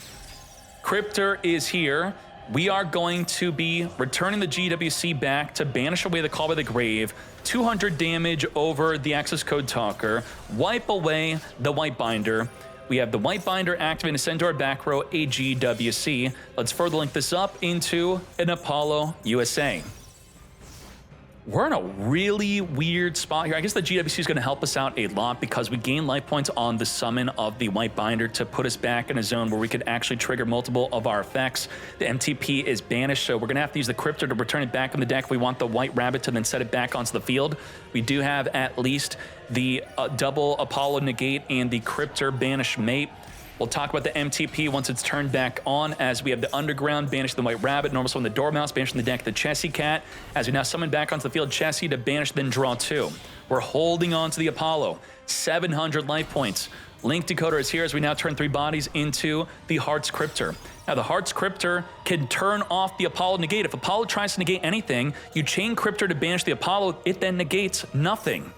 Cryptor is here. We are going to be returning the GWC back to banish away the Call by the Grave, 200 damage over the access code talker, wipe away the White Binder. We have the White Binder activating to send to our back row a GWC. Let's further link this up into an Apollo USA. we're in a really weird spot here. I guess the GWC is going to help us out a lot because we gain life points on the summon of the White Binder to put us back in a zone where we could actually trigger multiple of our effects. The MTP is banished, so we're going to have to use the Cryptor to return it back in the deck. We want the White Rabbit to then set it back onto the field. We do have at least the double Apollo negate and the Cryptor banish mate. We'll talk about the MTP once it's turned back on, as we have the Underground, banish the White Rabbit, normal summon the Dormouse, banish from the deck the Chessie Cat, as we now summon back onto the field Chessie to banish, then draw 2. We're holding on to the Apollo, 700 life points. Link Decoder is here as we now turn 3 bodies into the Heart's Cryptor. Now the Heart's Cryptor can turn off the Apollo negate. If Apollo tries to negate anything, you chain Cryptor to banish the Apollo, it then negates nothing.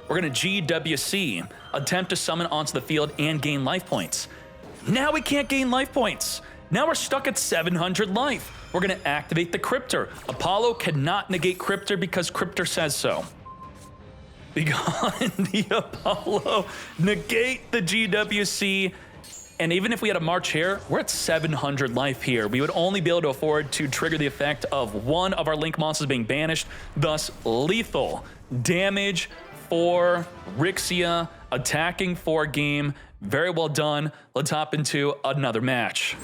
We're gonna GWC, attempt to summon onto the field and gain life points. Now we can't gain life points. Now we're stuck at 700 life. We're gonna activate the Cryptor. Apollo cannot negate Cryptor because Cryptor says so. Because the Apollo negate the GWC. And even if we had a March here, we're at 700 life here. We would only be able to afford to trigger the effect of one of our Link monsters being banished, thus lethal damage for Ryzeal, attacking for game. Very well done. Let's hop into another match.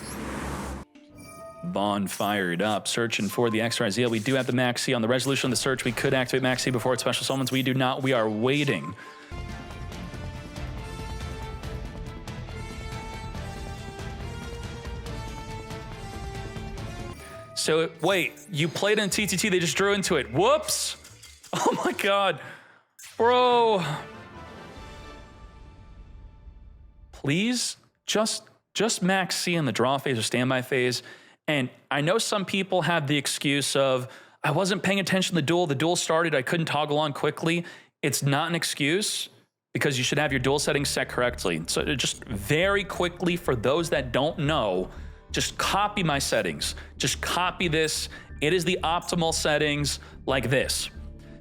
Bond fired up, searching for the MeloRyzeal. We do have the Maxi on the resolution of the search. We could activate Maxi before its special summons. We do not. We are waiting. So, wait, you played in TTT, they just drew into it. Whoops! Oh my god. Bro. Please, just max C in the draw phase or standby phase. And I know some people have the excuse of, I wasn't paying attention to the duel started, I couldn't toggle on quickly. It's not an excuse, because you should have your duel settings set correctly. So just very quickly, for those that don't know, just copy my settings. Just copy this. It is the optimal settings like this.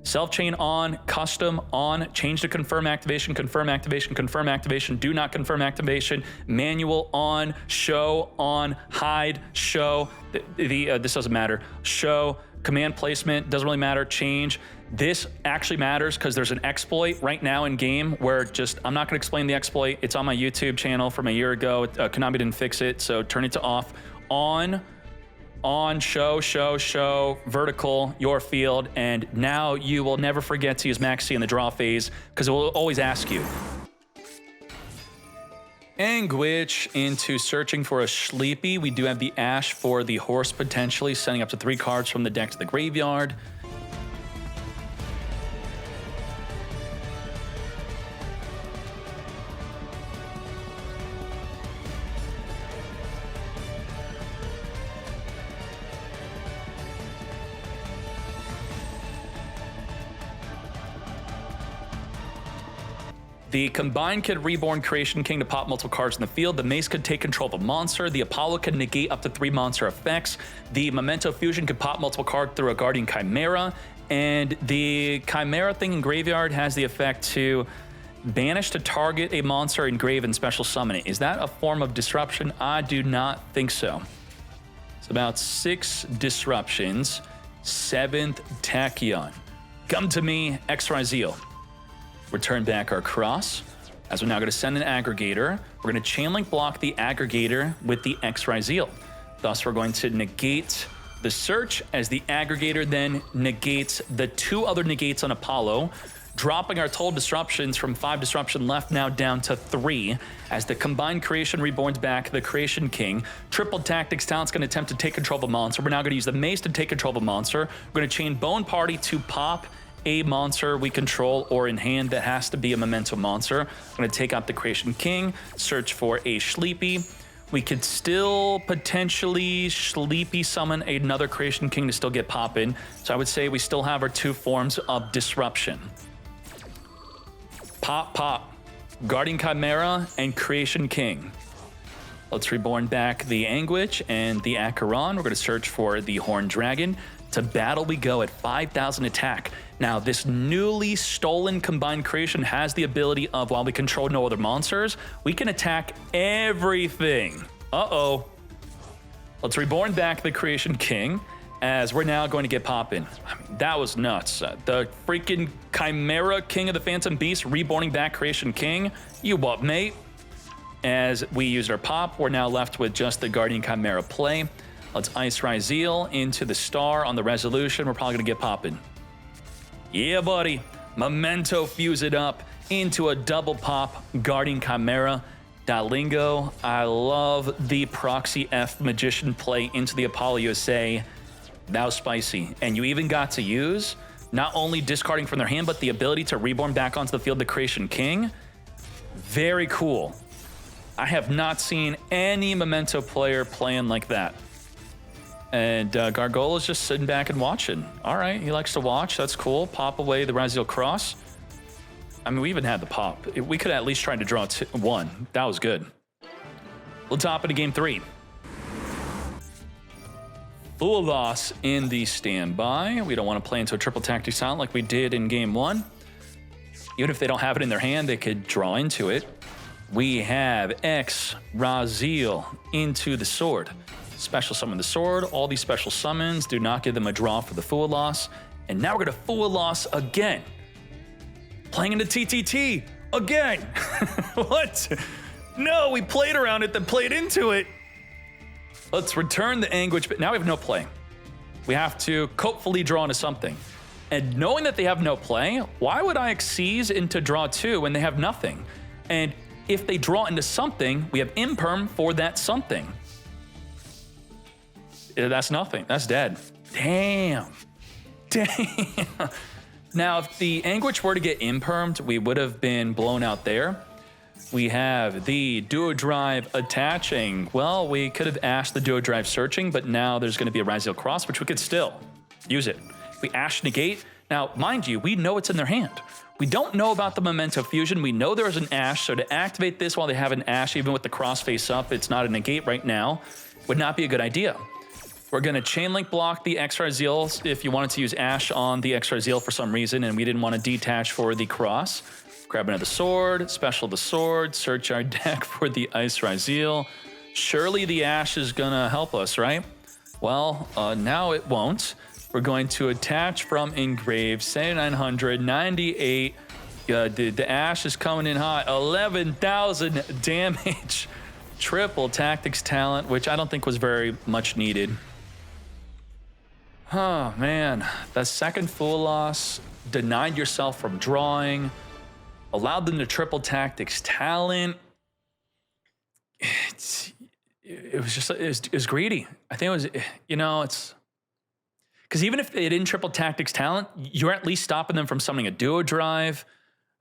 Self-chain on, custom on, change to confirm activation, confirm activation, confirm activation, do not confirm activation, manual on, show on, hide, show, this doesn't matter, show, command placement, doesn't really matter, change. This actually matters because there's an exploit right now in game where I'm not gonna explain the exploit. It's on my YouTube channel from a year ago. Konami didn't fix it, so turn it to off. On, show, vertical, your field, and now you will never forget to use Maxi in the draw phase because it will always ask you. Anguish into searching for a Sleepy. We do have the Ash for the horse potentially, sending up to 3 cards from the deck to the graveyard. The Combine could Reborn Creation King to pop multiple cards in the field. The Mace could take control of a monster. The Apollo could negate up to 3 monster effects. The Memento Fusion could pop multiple cards through a Guardian Chimera. And the Chimera thing in Graveyard has the effect to banish to target a monster in grave and special summon it. Is that a form of disruption? I do not think so. It's about 6 disruptions. 7th Tachyon. Come to me, MeloRyzeal. Return back our cross, as we're now going to send an aggregator. We're going to chain link block the aggregator with the MeloRyzeal. Thus, we're going to negate the search as the aggregator then negates the 2 other negates on Apollo, dropping our total disruptions from 5 disruption left now down to 3, as the Combined Creation reborns back the Creation King. Triple Tactics Talent's going to attempt to take control of a monster. We're now going to use the Mace to take control of a monster. We're going to chain Bone Party to pop a monster we control or in hand that has to be a Memento monster. I'm going to take out the Creation King, search for a Sleepy. We could still potentially Sleepy summon another Creation King to still get poppin'. So I would say we still have our 2 forms of disruption. Pop, Guardian Chimera and Creation King. Let's reborn back the Anguish and the Acheron. We're going to search for the Horned Dragon. To battle we go at 5,000 attack. Now, this newly stolen Combined Creation has the ability of, while we control no other monsters, we can attack everything. Uh-oh. Let's reborn back the Creation King, as we're now going to get popping. I mean, that was nuts. The freaking Chimera King of the Phantom Beast, reborning back Creation King. You what, mate? As we used our pop, we're now left with just the Guardian Chimera play. Let's Ice Ryzeal into the star on the resolution. We're probably gonna get popping. Yeah, buddy. Memento fuse it up into a double pop Guardian Chimera. Dalingo, I love the Proxy F Magician play into the Apollo USA. That was spicy. And you even got to use not only discarding from their hand, but the ability to reborn back onto the field the Creation King. Very cool. I have not seen any Memento player playing like that. And Gargola's just sitting back and watching. All right, he likes to watch. That's cool. Pop away the Ryzeal Cross. I mean, we even had the pop. We could at least try to draw one. That was good. Let's hop into game 3. Full loss in the standby. We don't want to play into a triple tactic silent like we did in game 1. Even if they don't have it in their hand, they could draw into it. We have Ryzeal into the sword. Special summon the sword. All these special summons do not give them a draw for the full loss. And now we're going to full loss again. Playing into TTT again. What? No, we played around it, then played into it. Let's return the Anguish, but now we have no play. We have to hopefully draw into something. And knowing that they have no play, why would I seize into draw 2 when they have nothing? And if they draw into something, we have imperm for that something. That's nothing. That's dead. Damn. Now, if the Anguish were to get impermed, we would have been blown out there. We have the Duo Drive attaching. Well, we could have Ashed the Duo Drive searching, but now there's going to be a Ryzeal Cross, which we could still use it. We Ash Negate. Now, mind you, we know it's in their hand. We don't know about the Memento Fusion. We know there's an Ash, so to activate this while they have an Ash, even with the cross face up, it's not a negate right now, would not be a good idea. We're going to chain link block the Ryzeal if you wanted to use Ash on the Ryzeal for some reason, and we didn't want to detach for the cross. Grab another sword, special the sword, search our deck for the Ice Ryzeal. Surely the Ash is going to help us, right? Well, now it won't. We're going to attach from Engrave, 7998. The Ash is coming in hot, 11,000 damage. Triple Tactics Talent, which I don't think was very much needed. Oh, man. The second full loss, denied yourself from drawing, allowed them to triple Tactics Talent. It was greedy. I think it was, it's... Because even if they didn't triple Tactics Talent, you're at least stopping them from summoning a Duo Drive.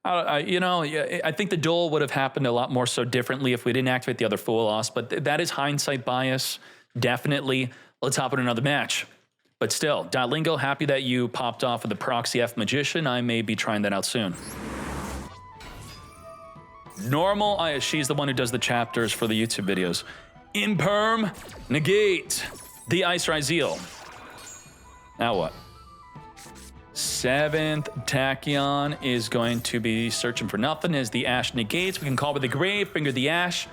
I think the duel would have happened a lot more so differently if we didn't activate the other full loss, but that is hindsight bias, definitely. Let's hop in another match. But still, Dalingo, happy that you popped off with the Proxy F Magician. I may be trying that out soon. Normal, she's the one who does the chapters for the YouTube videos. Imperm, negate, the Ice Ryzeal. Now what? 7th Tachyon is going to be searching for nothing as the Ash negates. We can call with the Grave, finger the Ash.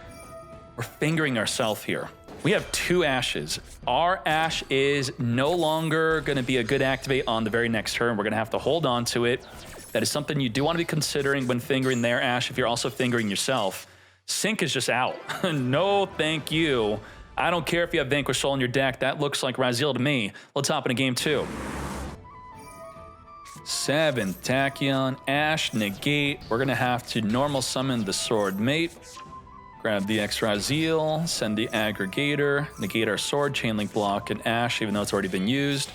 We're fingering ourselves here. We have 2 Ashes. Our Ash is no longer going to be a good activate on the very next turn. We're going to have to hold on to it. That is something you do want to be considering when fingering their Ash if you're also fingering yourself. Sync is just out. No, thank you. I don't care if you have Vanquish Soul in your deck. That looks like Ryzeal to me. Let's hop into game 2. 7th Tachyon, Ash, negate. We're going to have to normal summon the Sword Mate. Grab the Ryzeal, send the Aggregator, negate our Sword, Chainlink Block, and Ash, even though it's already been used.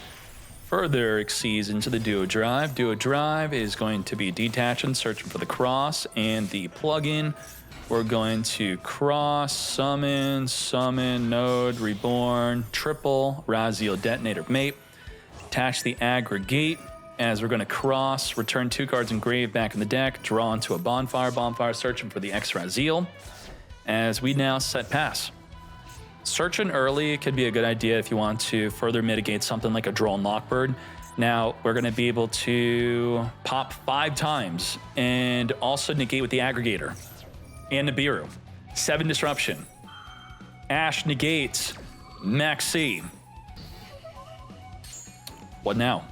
Further exceeds into the Duo Drive. Duo Drive is going to be detaching, searching for the cross and the plugin. We're going to cross, summon, node, reborn, triple, Ryzeal, detonator, mate. Attach the Aggregate. As we're going to cross, return 2 cards engraved back in the deck, draw into a bonfire, searching for the Ryzeal. As we now set pass. Searching early could be a good idea if you want to further mitigate something like a Drone Lockbird. Now, we're going to be able to pop 5 times and also negate with the Aggregator and Nibiru. 7 disruption. Ash negates Maxi. What now?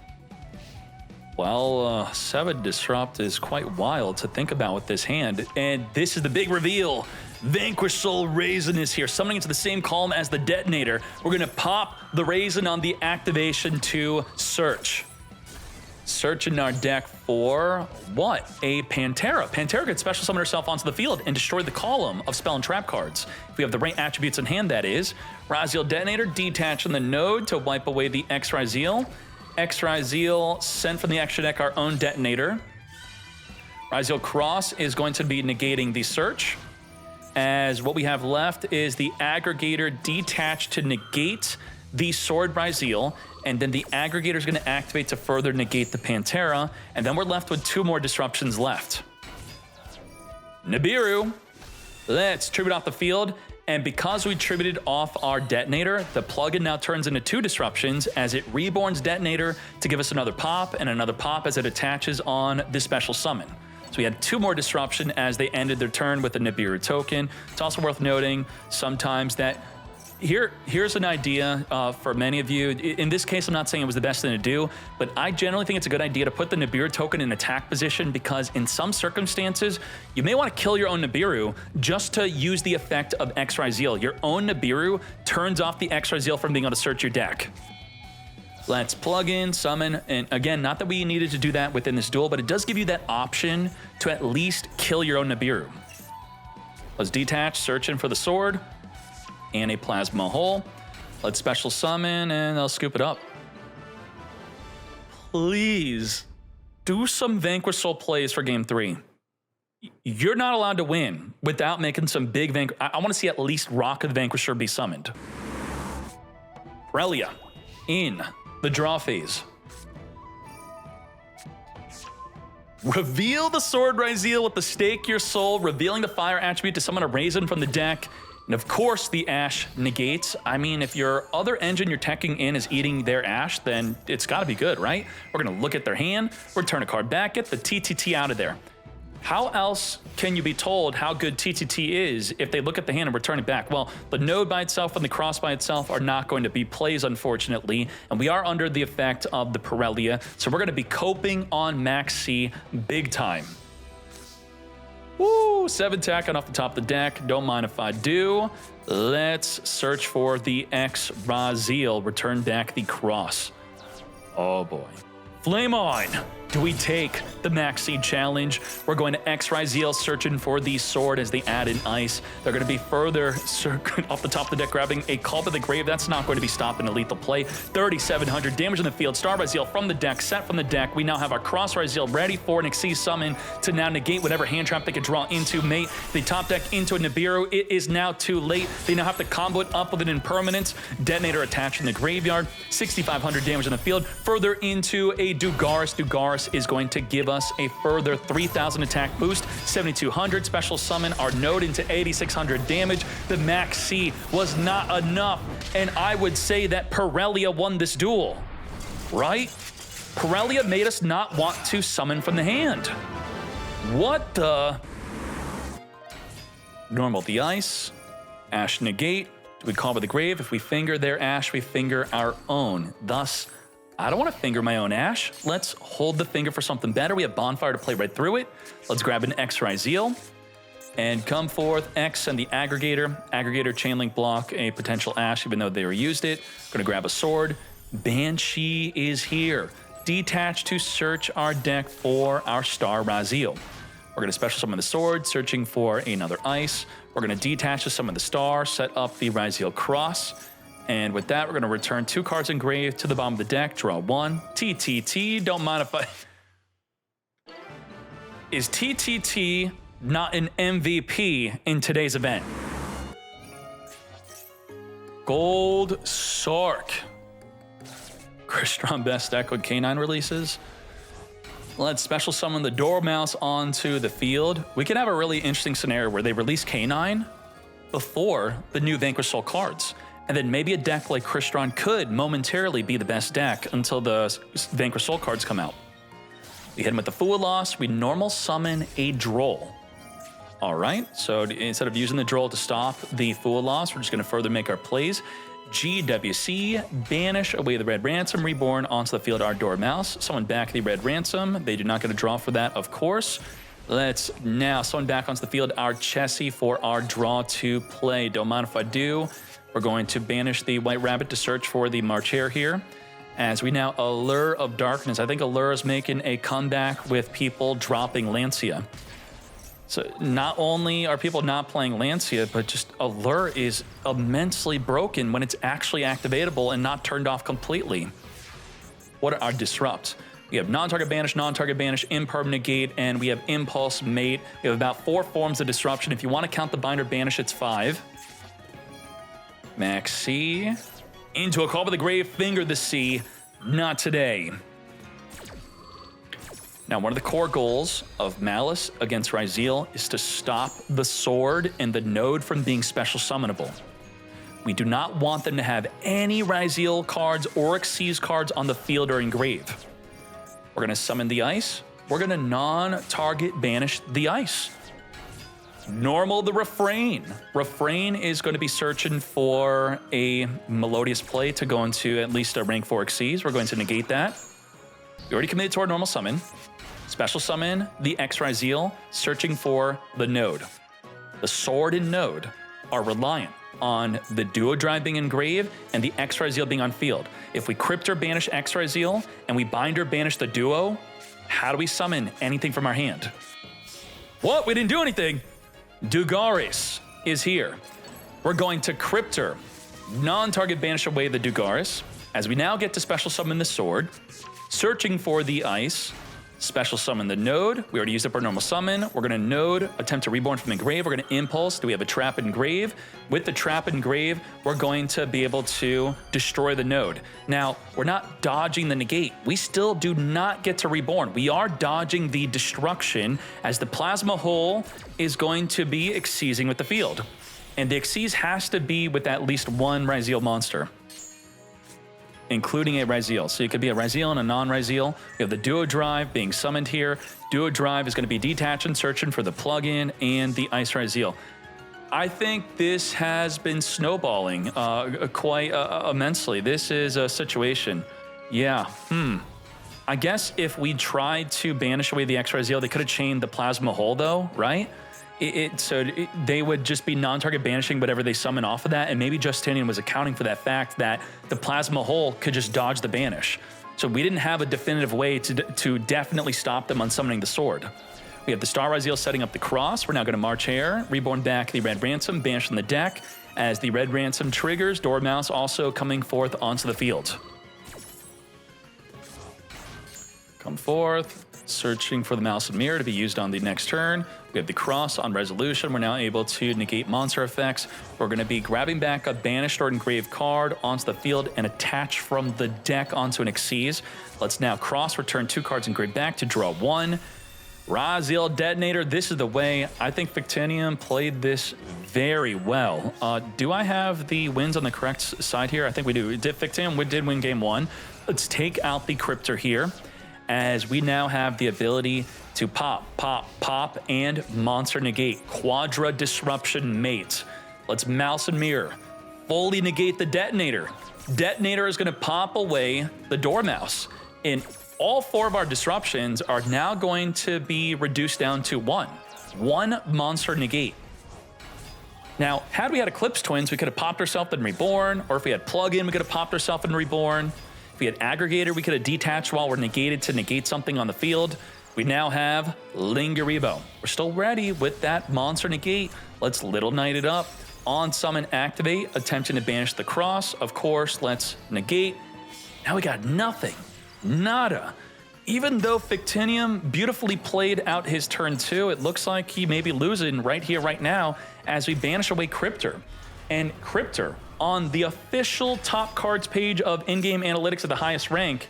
Well, 7 Disrupt is quite wild to think about with this hand. And this is the big reveal. Vanquish Soul Raisin is here, summoning into the same column as the Detonator. We're going to pop the Raisin on the activation to search. Search in our deck for what? A Pantera. Pantera could special summon herself onto the field and destroy the column of spell and trap cards. If we have the right attributes in hand, that is. Ryzeal Detonator, detach on the node to wipe away the Ryzeal. Ryzeal, send from the extra deck our own Detonator. Ryzeal Cross is going to be negating the search, as what we have left is the Aggregator detached to negate the Sword Ryzeal, and then the Aggregator is going to activate to further negate the Pantera, and then we're left with 2 more disruptions left. Nibiru, let's tribute off the field, and because we tributed off our Detonator, the plugin now turns into 2 disruptions as it reborns Detonator to give us another pop, and another pop as it attaches on this special summon. So we had 2 more disruption as they ended their turn with the Nibiru token. It's also worth noting sometimes that here's an idea for many of you. In this case, I'm not saying it was the best thing to do, but I generally think it's a good idea to put the Nibiru token in attack position because in some circumstances, you may want to kill your own Nibiru just to use the effect of Ryzeal. Your own Nibiru turns off the Ryzeal from being able to search your deck. Let's plug in, summon, and again, not that we needed to do that within this duel, but it does give you that option to at least kill your own Nibiru. Let's detach, searching for the sword, and a Plasma Hole. Let's special summon, and I'll scoop it up. Please, do some Vanquish Soul plays for Game 3. You're not allowed to win without making some big Vanquish. I want to see at least Rock of the Vanquisher be summoned. Prelia in the draw phase. Reveal the Sword Ryzeal with the Stake Your Soul, revealing the fire attribute to summon a Raisin from the deck. And of course, the Ash negates. I mean, if your other engine you're teching in is eating their Ash, then it's got to be good, right? We're going to look at their hand, return a card back, get the TTT out of there. How else can you be told how good TTT is if they look at the hand and return it back? Well, the node by itself and the cross by itself are not going to be plays, unfortunately, and we are under the effect of the Prelia, so we're going to be coping on Max C big time. Woo, 7 tack on off the top of the deck. Don't mind if I do. Let's search for the Ryzeal. Return back the cross. Oh boy. Flame on! Do we take the Max Seed challenge? We're going to Ryzeal, searching for the sword as they add in ice. They're going to be further off the top of the deck, grabbing a Call to the Grave. That's not going to be stopping a lethal play. 3,700 damage in the field. Star Ryzeal from the deck, set from the deck. We now have our Cross Ryzeal ready for an Xyz summon to now negate whatever hand trap they could draw into. Mate the top deck into a Nibiru. It is now too late. They now have to combo it up with an Impermanence. Detonator attached in the graveyard. 6,500 damage in the field. Further into a Dugaris. Dugaris is going to give us a further 3,000 attack boost, 7,200 special summon our node into 8,600 damage. The Max C was not enough, and I would say that Prelia won this duel, right? Prelia made us not want to summon from the hand. What the? Normal the ice, Ash negate. Do we call with the grave? If we finger their Ash, we finger our own. Thus, I don't want to finger my own Ash. Let's hold the finger for something better. We have Bonfire to play right through it. Let's grab an Ryzeal and come forth X and the Aggregator. Aggregator chain link block a potential Ash even though they used it. Gonna grab a sword. Banshee is here. Detach to search our deck for our Star Ryzeal. We're gonna special summon the sword, searching for another ice. We're gonna detach to summon the star, set up the Ryzeal cross. And with that, we're going to return 2 cards engraved to the bottom of the deck, draw 1. TTT, don't mind if I... Is TTT not an MVP in today's event? Gold Sark. Crystron best deck with K9 releases. Let's special summon the Dormouse onto the field. We could have a really interesting scenario where they release K9 before the new Vanquish Soul cards. And then maybe a deck like Crystron could momentarily be the best deck until the Vanquish Soul cards come out. We hit him with the Fool Loss. We normal summon a Droll. All right, so instead of using the Droll to stop the Fool Loss, we're just going to further make our plays. GWC, banish away the Red Ransom, reborn onto the field our Dormouse. Someone back the Red Ransom. They do not get a draw for that, of course. Let's now summon back onto the field our Chessie for our draw to play. Don't mind if I do. We're going to banish the White Rabbit to search for the Marcher here. As we now Allure of Darkness. I think Allure is making a comeback with people dropping Lancia. So not only are people not playing Lancia, but just Allure is immensely broken when it's actually activatable and not turned off completely. What are our Disrupt? We have non-target banish, impermanent negate, and we have impulse mate. We have about 4 forms of disruption. If you want to count the binder banish, it's 5. Max C. Into a Call by the Grave, finger the C. Not today. Now, one of the core goals of Maliss against Ryzeal is to stop the sword and the node from being special summonable. We do not want them to have any Ryzeal cards or Xyz cards on the field or engrave. We're going to summon the ice. We're going to non-target banish the ice. Normal the Refrain. Refrain is going to be searching for a Melodious play to go into at least a rank 4 Xyz. We're going to negate that. We already committed to our normal summon. Special summon the Ryzeal, searching for the node. The sword and node are reliant on the Duo Drive being engraved and the Ryzeal being on field. If we Cryptor banish Ryzeal and we Binder banish the Duo, how do we summon anything from our hand? What? We didn't do anything. Dugaris is here. We're going to Cryptor, non-target banish away the Dugaris, as we now get to special summon the sword, searching for the ice, special summon the node. We already used up our normal summon. We're going to node, attempt to reborn from engrave. We're going to impulse. Do we have a trap engrave? With the trap engrave, we're going to be able to destroy the node. Now, we're not dodging the negate. We still do not get to reborn. We are dodging the destruction as the plasma hole is going to be Xyzing with the field. And the Xyz has to be with at least one Ryzeal monster, including a Ryzeal. So it could be a Ryzeal and a non-Ryzeal. We have the Duo Drive being summoned here. Duo Drive is going to be detaching, searching for the plugin and the Ice Ryzeal. I think this has been snowballing quite immensely. This is a situation. Yeah, I guess if we tried to banish away the Ryzeal, they could have chained the Plasma Hole though, right? They would just be non-target banishing whatever they summon off of that, and maybe Justinian was accounting for that fact that the Plasma Hole could just dodge the banish. So we didn't have a definitive way to definitely stop them on summoning the sword. We have the Star Ryzeal setting up the cross. We're now going to March Air, reborn back the Red Ransom, banish from the deck. As the Red Ransom triggers, Dormouse also coming forth onto the field. Come forth. Searching for the Mouse and Mirror to be used on the next turn. We have the cross on resolution. We're now able to negate monster effects. We're going to be grabbing back a banished or engraved card onto the field and attach from the deck onto an Xyz. Let's now cross, return 2 cards engraved back to draw 1. Ryzeal Detonator, this is the way. I think Fictinium played this very well. Do I have the wins on the correct side here? I think we do. Fictinium did win game 1. Let's take out the Cryptor here, as we now have the ability to pop, and monster negate. Quadra Disruption Mate. Let's Mouse and Mirror. Fully negate the Detonator. Detonator is going to pop away the Dormouse. And all 4 of our disruptions are now going to be reduced down to 1. 1 monster negate. Now, had we had Eclipse Twins, we could have popped ourselves and reborn, or if we had Plug-in, we could have popped ourselves and reborn. If we had Aggregator, we could have detached while we're negated to negate something on the field. We now have Lingeribo. We're still ready with that monster negate. Let's Little Knight it up. On summon, activate, attempting to banish the cross. Of course, let's negate. Now we got nothing. Nada. Even though Fictinium beautifully played out his turn 2, it looks like he may be losing right here, right now, as we banish away Cryptor. And Cryptor, on the official top cards page of in-game analytics at the highest rank,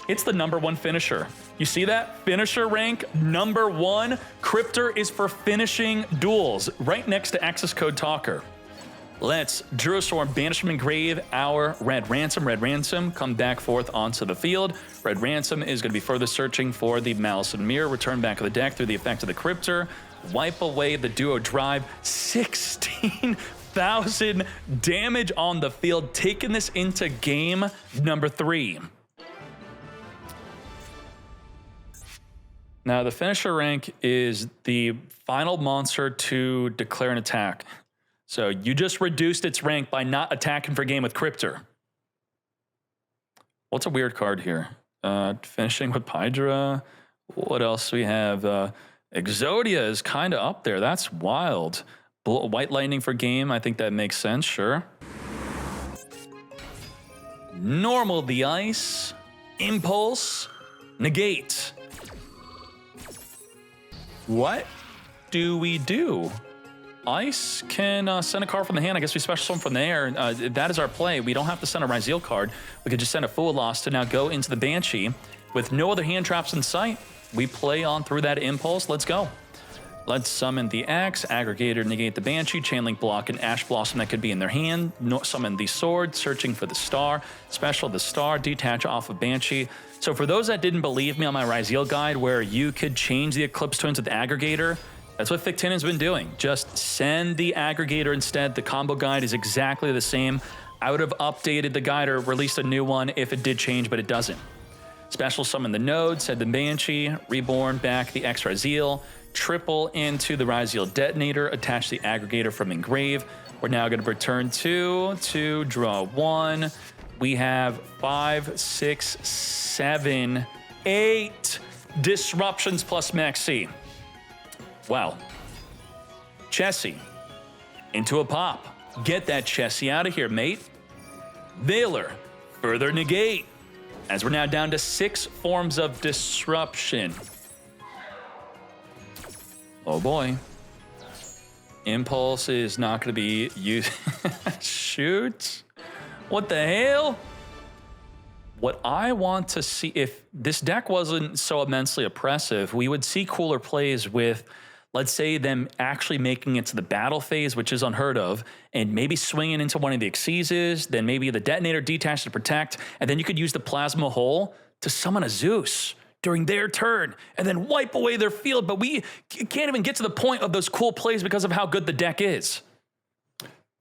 it's the #1 finisher. You see that? Finisher rank #1. Cryptor is for finishing duels, right next to Access Code Talker. Let's Jerusalem banish from engrave our Red Ransom, come back forth onto the field. Red Ransom is going to be further searching for the Malice and Mirror, return back to the deck through the effect of the Cryptor, wipe away the Duo Drive. 16,000 1,000 damage on the field, taking this into game number 3. Now, the finisher rank is the final monster to declare an attack. So you just reduced its rank by not attacking for game with Cryptor. What's a weird card here? Finishing with Hydra. What else we have? Exodia is kind of up there. That's wild. White Lightning for game. I think that makes sense. Sure. Normal the ice. Impulse. Negate. What do we do? Ice can send a card from the hand. I guess we special summon from there. That is our play. We don't have to send a Ryzeal card. We could just send a Fool Loss to now go into the Banshee. With no other hand traps in sight, we play on through that impulse. Let's go. Let's summon the Axe, Aggregator, negate the Banshee, Chainlink Block, and Ash Blossom that could be in their hand. Summon the Sword, searching for the Star. Special the Star, detach off of Banshee. So for those that didn't believe me on my Ryzeal guide where you could change the Eclipse Twins with the Aggregator, that's what Fictinen's been doing. Just send the Aggregator instead. The combo guide is exactly the same. I would have updated the guide or released a new one if it did change, but it doesn't. Special summon the Node, send the Banshee, reborn back the Ryzeal, triple into the Ryzeal Detonator, attach the Aggregator from Engrave. We're now going to return 2 to draw 1. We have 5, 6, 7, 8 disruptions plus Maxi. Wow. Chessie into a pop. Get that Chessie out of here, mate. Veiler, further negate. As we're now down to 6 forms of disruption. Oh boy. Impulse is not going to be used. Shoot. What the hell? What I want to see, if this deck wasn't so immensely oppressive, we would see cooler plays with, let's say, them actually making it to the battle phase, which is unheard of, and maybe swinging into one of the Xyzes, then maybe the Detonator detached to protect, and then you could use the Plasma Hole to summon a Zeus during their turn, and then wipe away their field, but we can't even get to the point of those cool plays because of how good the deck is.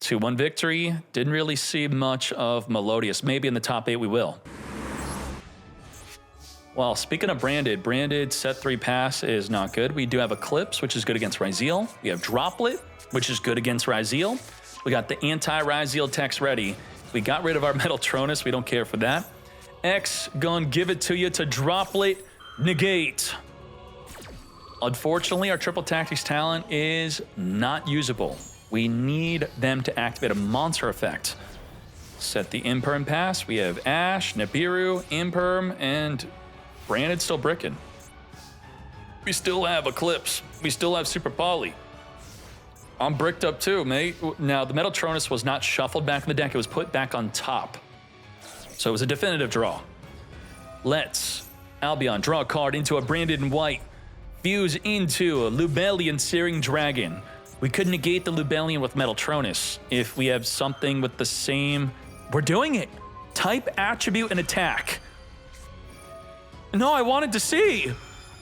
2-1 victory. Didn't really see much of Melodious. Maybe in the top 8 we will. Well, speaking of branded set 3 pass is not good. We do have Eclipse, which is good against Ryzeal. We have Droplet, which is good against Ryzeal. We got the anti-Ryzeal text ready. We got rid of our Metaltronus. We don't care for that. X, gonna give it to you to Droplet, negate. Unfortunately, our Triple Tactics talent is not usable. We need them to activate a monster effect. Set the Imperm pass. We have Ash, Nibiru, Imperm, and Branded still bricking. We still have Eclipse. We still have Super Poly. I'm bricked up too, mate. Now, the Metaltronus was not shuffled back in the deck. It was put back on top. So it was a definitive draw. Let's Albion draw a card into a Branded in white. Fuse into a Lubellian Searing Dragon. We could negate the Lubellian with Metaltronus if we have something with the same... We're doing it. Type, attribute, and attack. No, I wanted to see.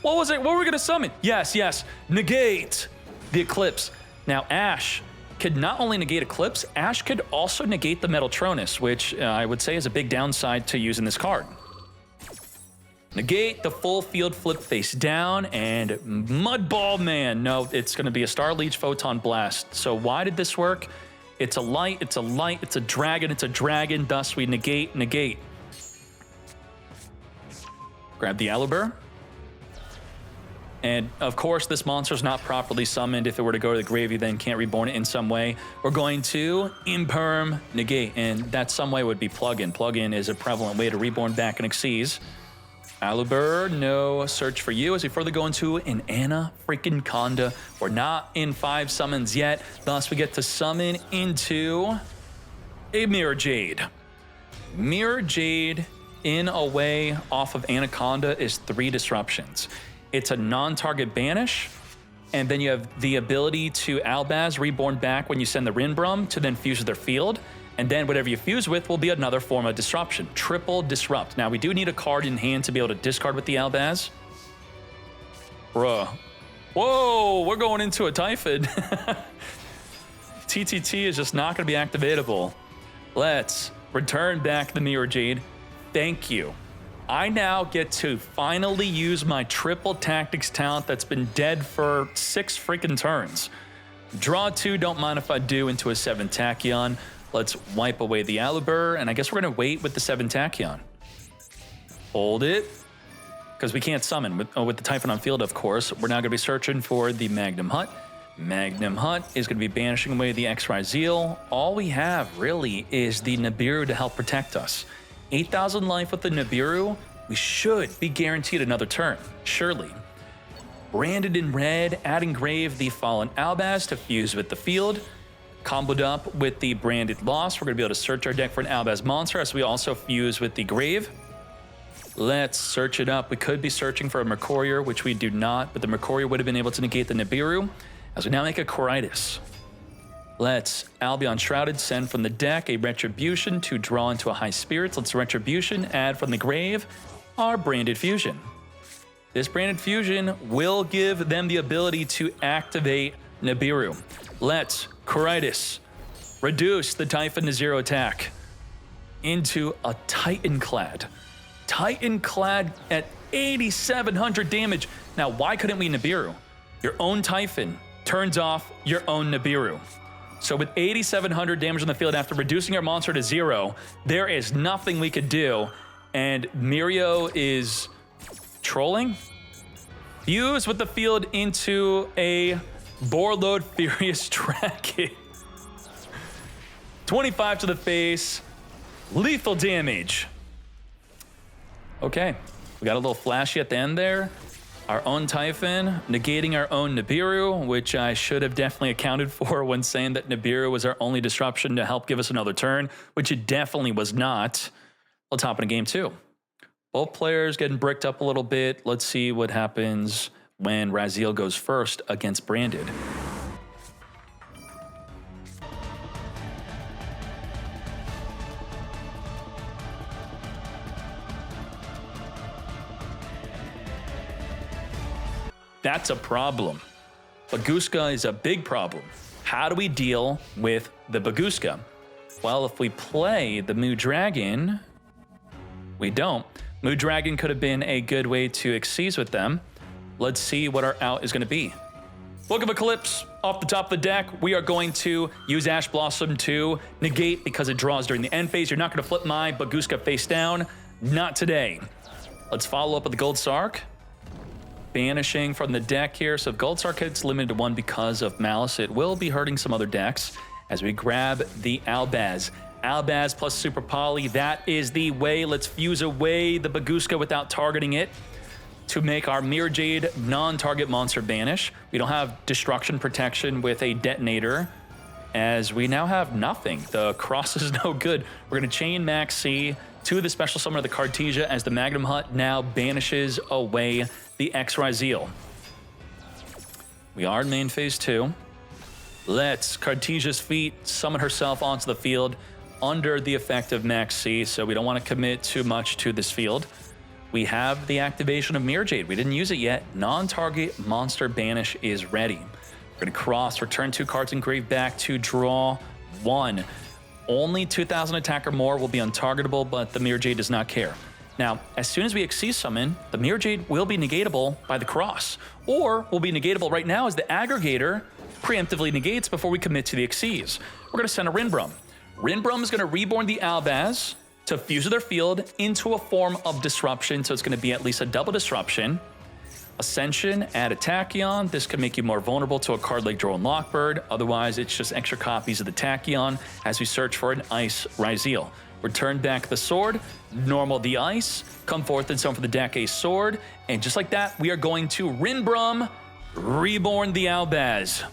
What was it? What were we going to summon? Yes. Negate the Eclipse. Now, Ash could not only negate Eclipse, Ash could also negate the Metaltronus, which I would say is a big downside to using this card. Negate the full field flip face down, and Mudball Man. No, it's going to be a Star Leech Photon Blast. So why did this work? It's a light, it's a dragon, thus we negate. Grab the Alubur. And of course, this monster's not properly summoned. If it were to go to the grave, you then can't reborn it in some way. We're going to Imperm, negate, and that some way would be plug-in. Plug-in is a prevalent way to reborn back an Xyz. Alubur, no search for you as we further go into an Anaconda. We're not in 5 summons yet, thus we get to summon into a Mirror Jade. Mirror Jade in a way off of Anaconda is 3 disruptions. It's a non-target banish, and then you have the ability to Albaz reborn back when you send the Rinbrum to then fuse with their field, and then whatever you fuse with will be another form of disruption. Triple disrupt. Now we do need a card in hand to be able to discard with the Albaz. Bruh. Whoa, we're going into a Typhid. TTT is just not going to be activatable. Let's return back the Mirror Jade. Thank you. I now get to finally use my triple tactics talent that's been dead for 6 freaking turns. Draw 2, don't mind if I do, into a 7 Tachyon. Let's wipe away the Alubur, and I guess we're going to wait with the 7 Tachyon. Hold it, because we can't summon with the Typhon on field, of course. We're now going to be searching for the Magnum Hut. Magnum Hut is going to be banishing away the Ryzeal. All we have, really, is the Nibiru to help protect us. 8,000 life with the Nibiru, we should be guaranteed another turn, surely. Branded in red, adding Grave the Fallen Albaz to fuse with the field. Comboed up with the Branded Loss, we're going to be able to search our deck for an Albaz monster as we also fuse with the Grave. Let's search it up. We could be searching for a Mercurier, which we do not, but the Mercurier would have been able to negate the Nibiru, as we now make a Coritis. Let's Albion Shrouded send from the deck a Retribution to draw into a High Spirits. Let's Retribution add from the grave our Branded Fusion. This Branded Fusion will give them the ability to activate Nibiru. Let's Coritis reduce the Typhon to 0 attack into a Titanclad. Titanclad at 8,700 damage. Now, why couldn't we Nibiru? Your own Typhon turns off your own Nibiru. So with 8,700 damage on the field after reducing our monster to 0, there is nothing we could do. And Mirio is trolling. Fuse with the field into a Borload Furious Dragon. 25 to the face. Lethal damage. Okay, we got a little flashy at the end there. Our own Typhon, negating our own Nibiru, which I should have definitely accounted for when saying that Nibiru was our only disruption to help give us another turn, which it definitely was not. Let's hop into game 2. Both players getting bricked up a little bit. Let's see what happens when Ryzeal goes first against Branded. That's a problem. Baguska is a big problem. How do we deal with the Baguska? Well, if we play the Moo Dragon, we don't. Moo Dragon could have been a good way to Xyz with them. Let's see what our out is going to be. Book of Eclipse off the top of the deck. We are going to use Ash Blossom to negate because it draws during the end phase. You're not going to flip my Baguska face down. Not today. Let's follow up with the Gold Sark. Banishing from the deck here. So if Gold Sark hits limited to 1 because of Maliss, it will be hurting some other decks as we grab the Albaz. Albaz plus Super Poly, that is the way. Let's fuse away the Baguska without targeting it to make our Mirror Jade non-target monster banish. We don't have destruction protection with a detonator as we now have nothing. The cross is no good. We're going to chain Maxi to the special summon of the Cartesia as the Magnum Hut now banishes away the Ryzeal. We are in main phase 2. Let's Cartesia's Feet summon herself onto the field under the effect of Maxi, so we don't want to commit too much to this field. We have the activation of Mirror Jade. We didn't use it yet. Non-target monster banish is ready. We're going to cross, return 2 cards and grave back to draw 1. Only 2,000 attack or more will be untargetable, but the Mirror Jade does not care. Now, as soon as we Xyz summon, the Mirror Jade will be negatable by the cross, or will be negatable right now as the Aggregator preemptively negates before we commit to the Xyz. We're going to send a Rinbrum. Rinbrum is going to reborn the Albaz to fuse with their field into a form of disruption, so it's going to be at least a double disruption. Ascension, add a Tachyon. This could make you more vulnerable to a card like Drone Lockbird. Otherwise, it's just extra copies of the Tachyon as we search for an Ice Ryzeal. Return back the sword, normal the ice, come forth and summon for the deck a sword, and just like that, we are going to Rinbrum, reborn the Albaz.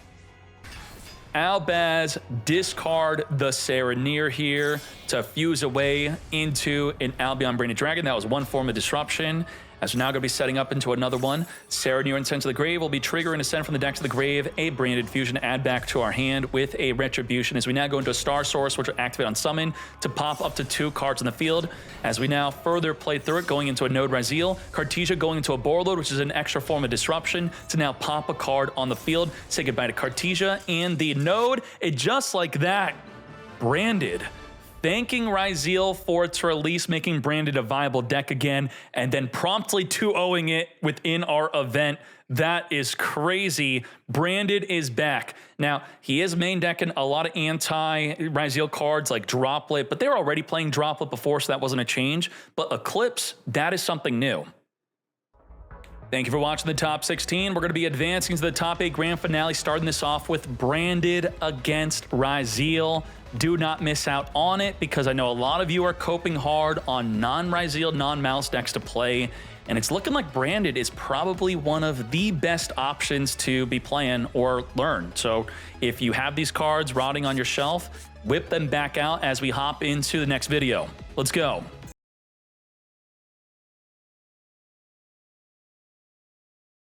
Albaz, discard the Serenir here to fuse away into an Albion Branded Dragon. That was one form of disruption. as we're now going to be setting up into another one. Serenure and Ascent to the Grave will be triggering Ascent from the deck to the grave, a Branded Fusion to add back to our hand with a Retribution, as we now go into a Star Source, which will activate on summon to pop up to 2 cards in the field. As we now further play through it, going into a Node Ryzeal, Cartesia going into a Borreload, which is an extra form of disruption, to now pop a card on the field, say goodbye to Cartesia and the Node. And just like that, Branded, thanking Ryzeal for its release, making Branded a viable deck again, and then promptly 2-0ing it within our event. That is crazy. Branded is back. Now, he is main decking a lot of anti-Ryzeal cards like Droplet, but they were already playing Droplet before, so that wasn't a change. But Eclipse, that is something new. Thank you for watching the top 16. We're going to be advancing to the top 8 grand finale, starting this off with Branded against Ryzeal. Do not miss out on it, because I know a lot of you are coping hard on non-Ryzeal, non-Maliss decks to play, and it's looking like Branded is probably one of the best options to be playing or learn. So if you have these cards rotting on your shelf, whip them back out as we hop into the next video. Let's go.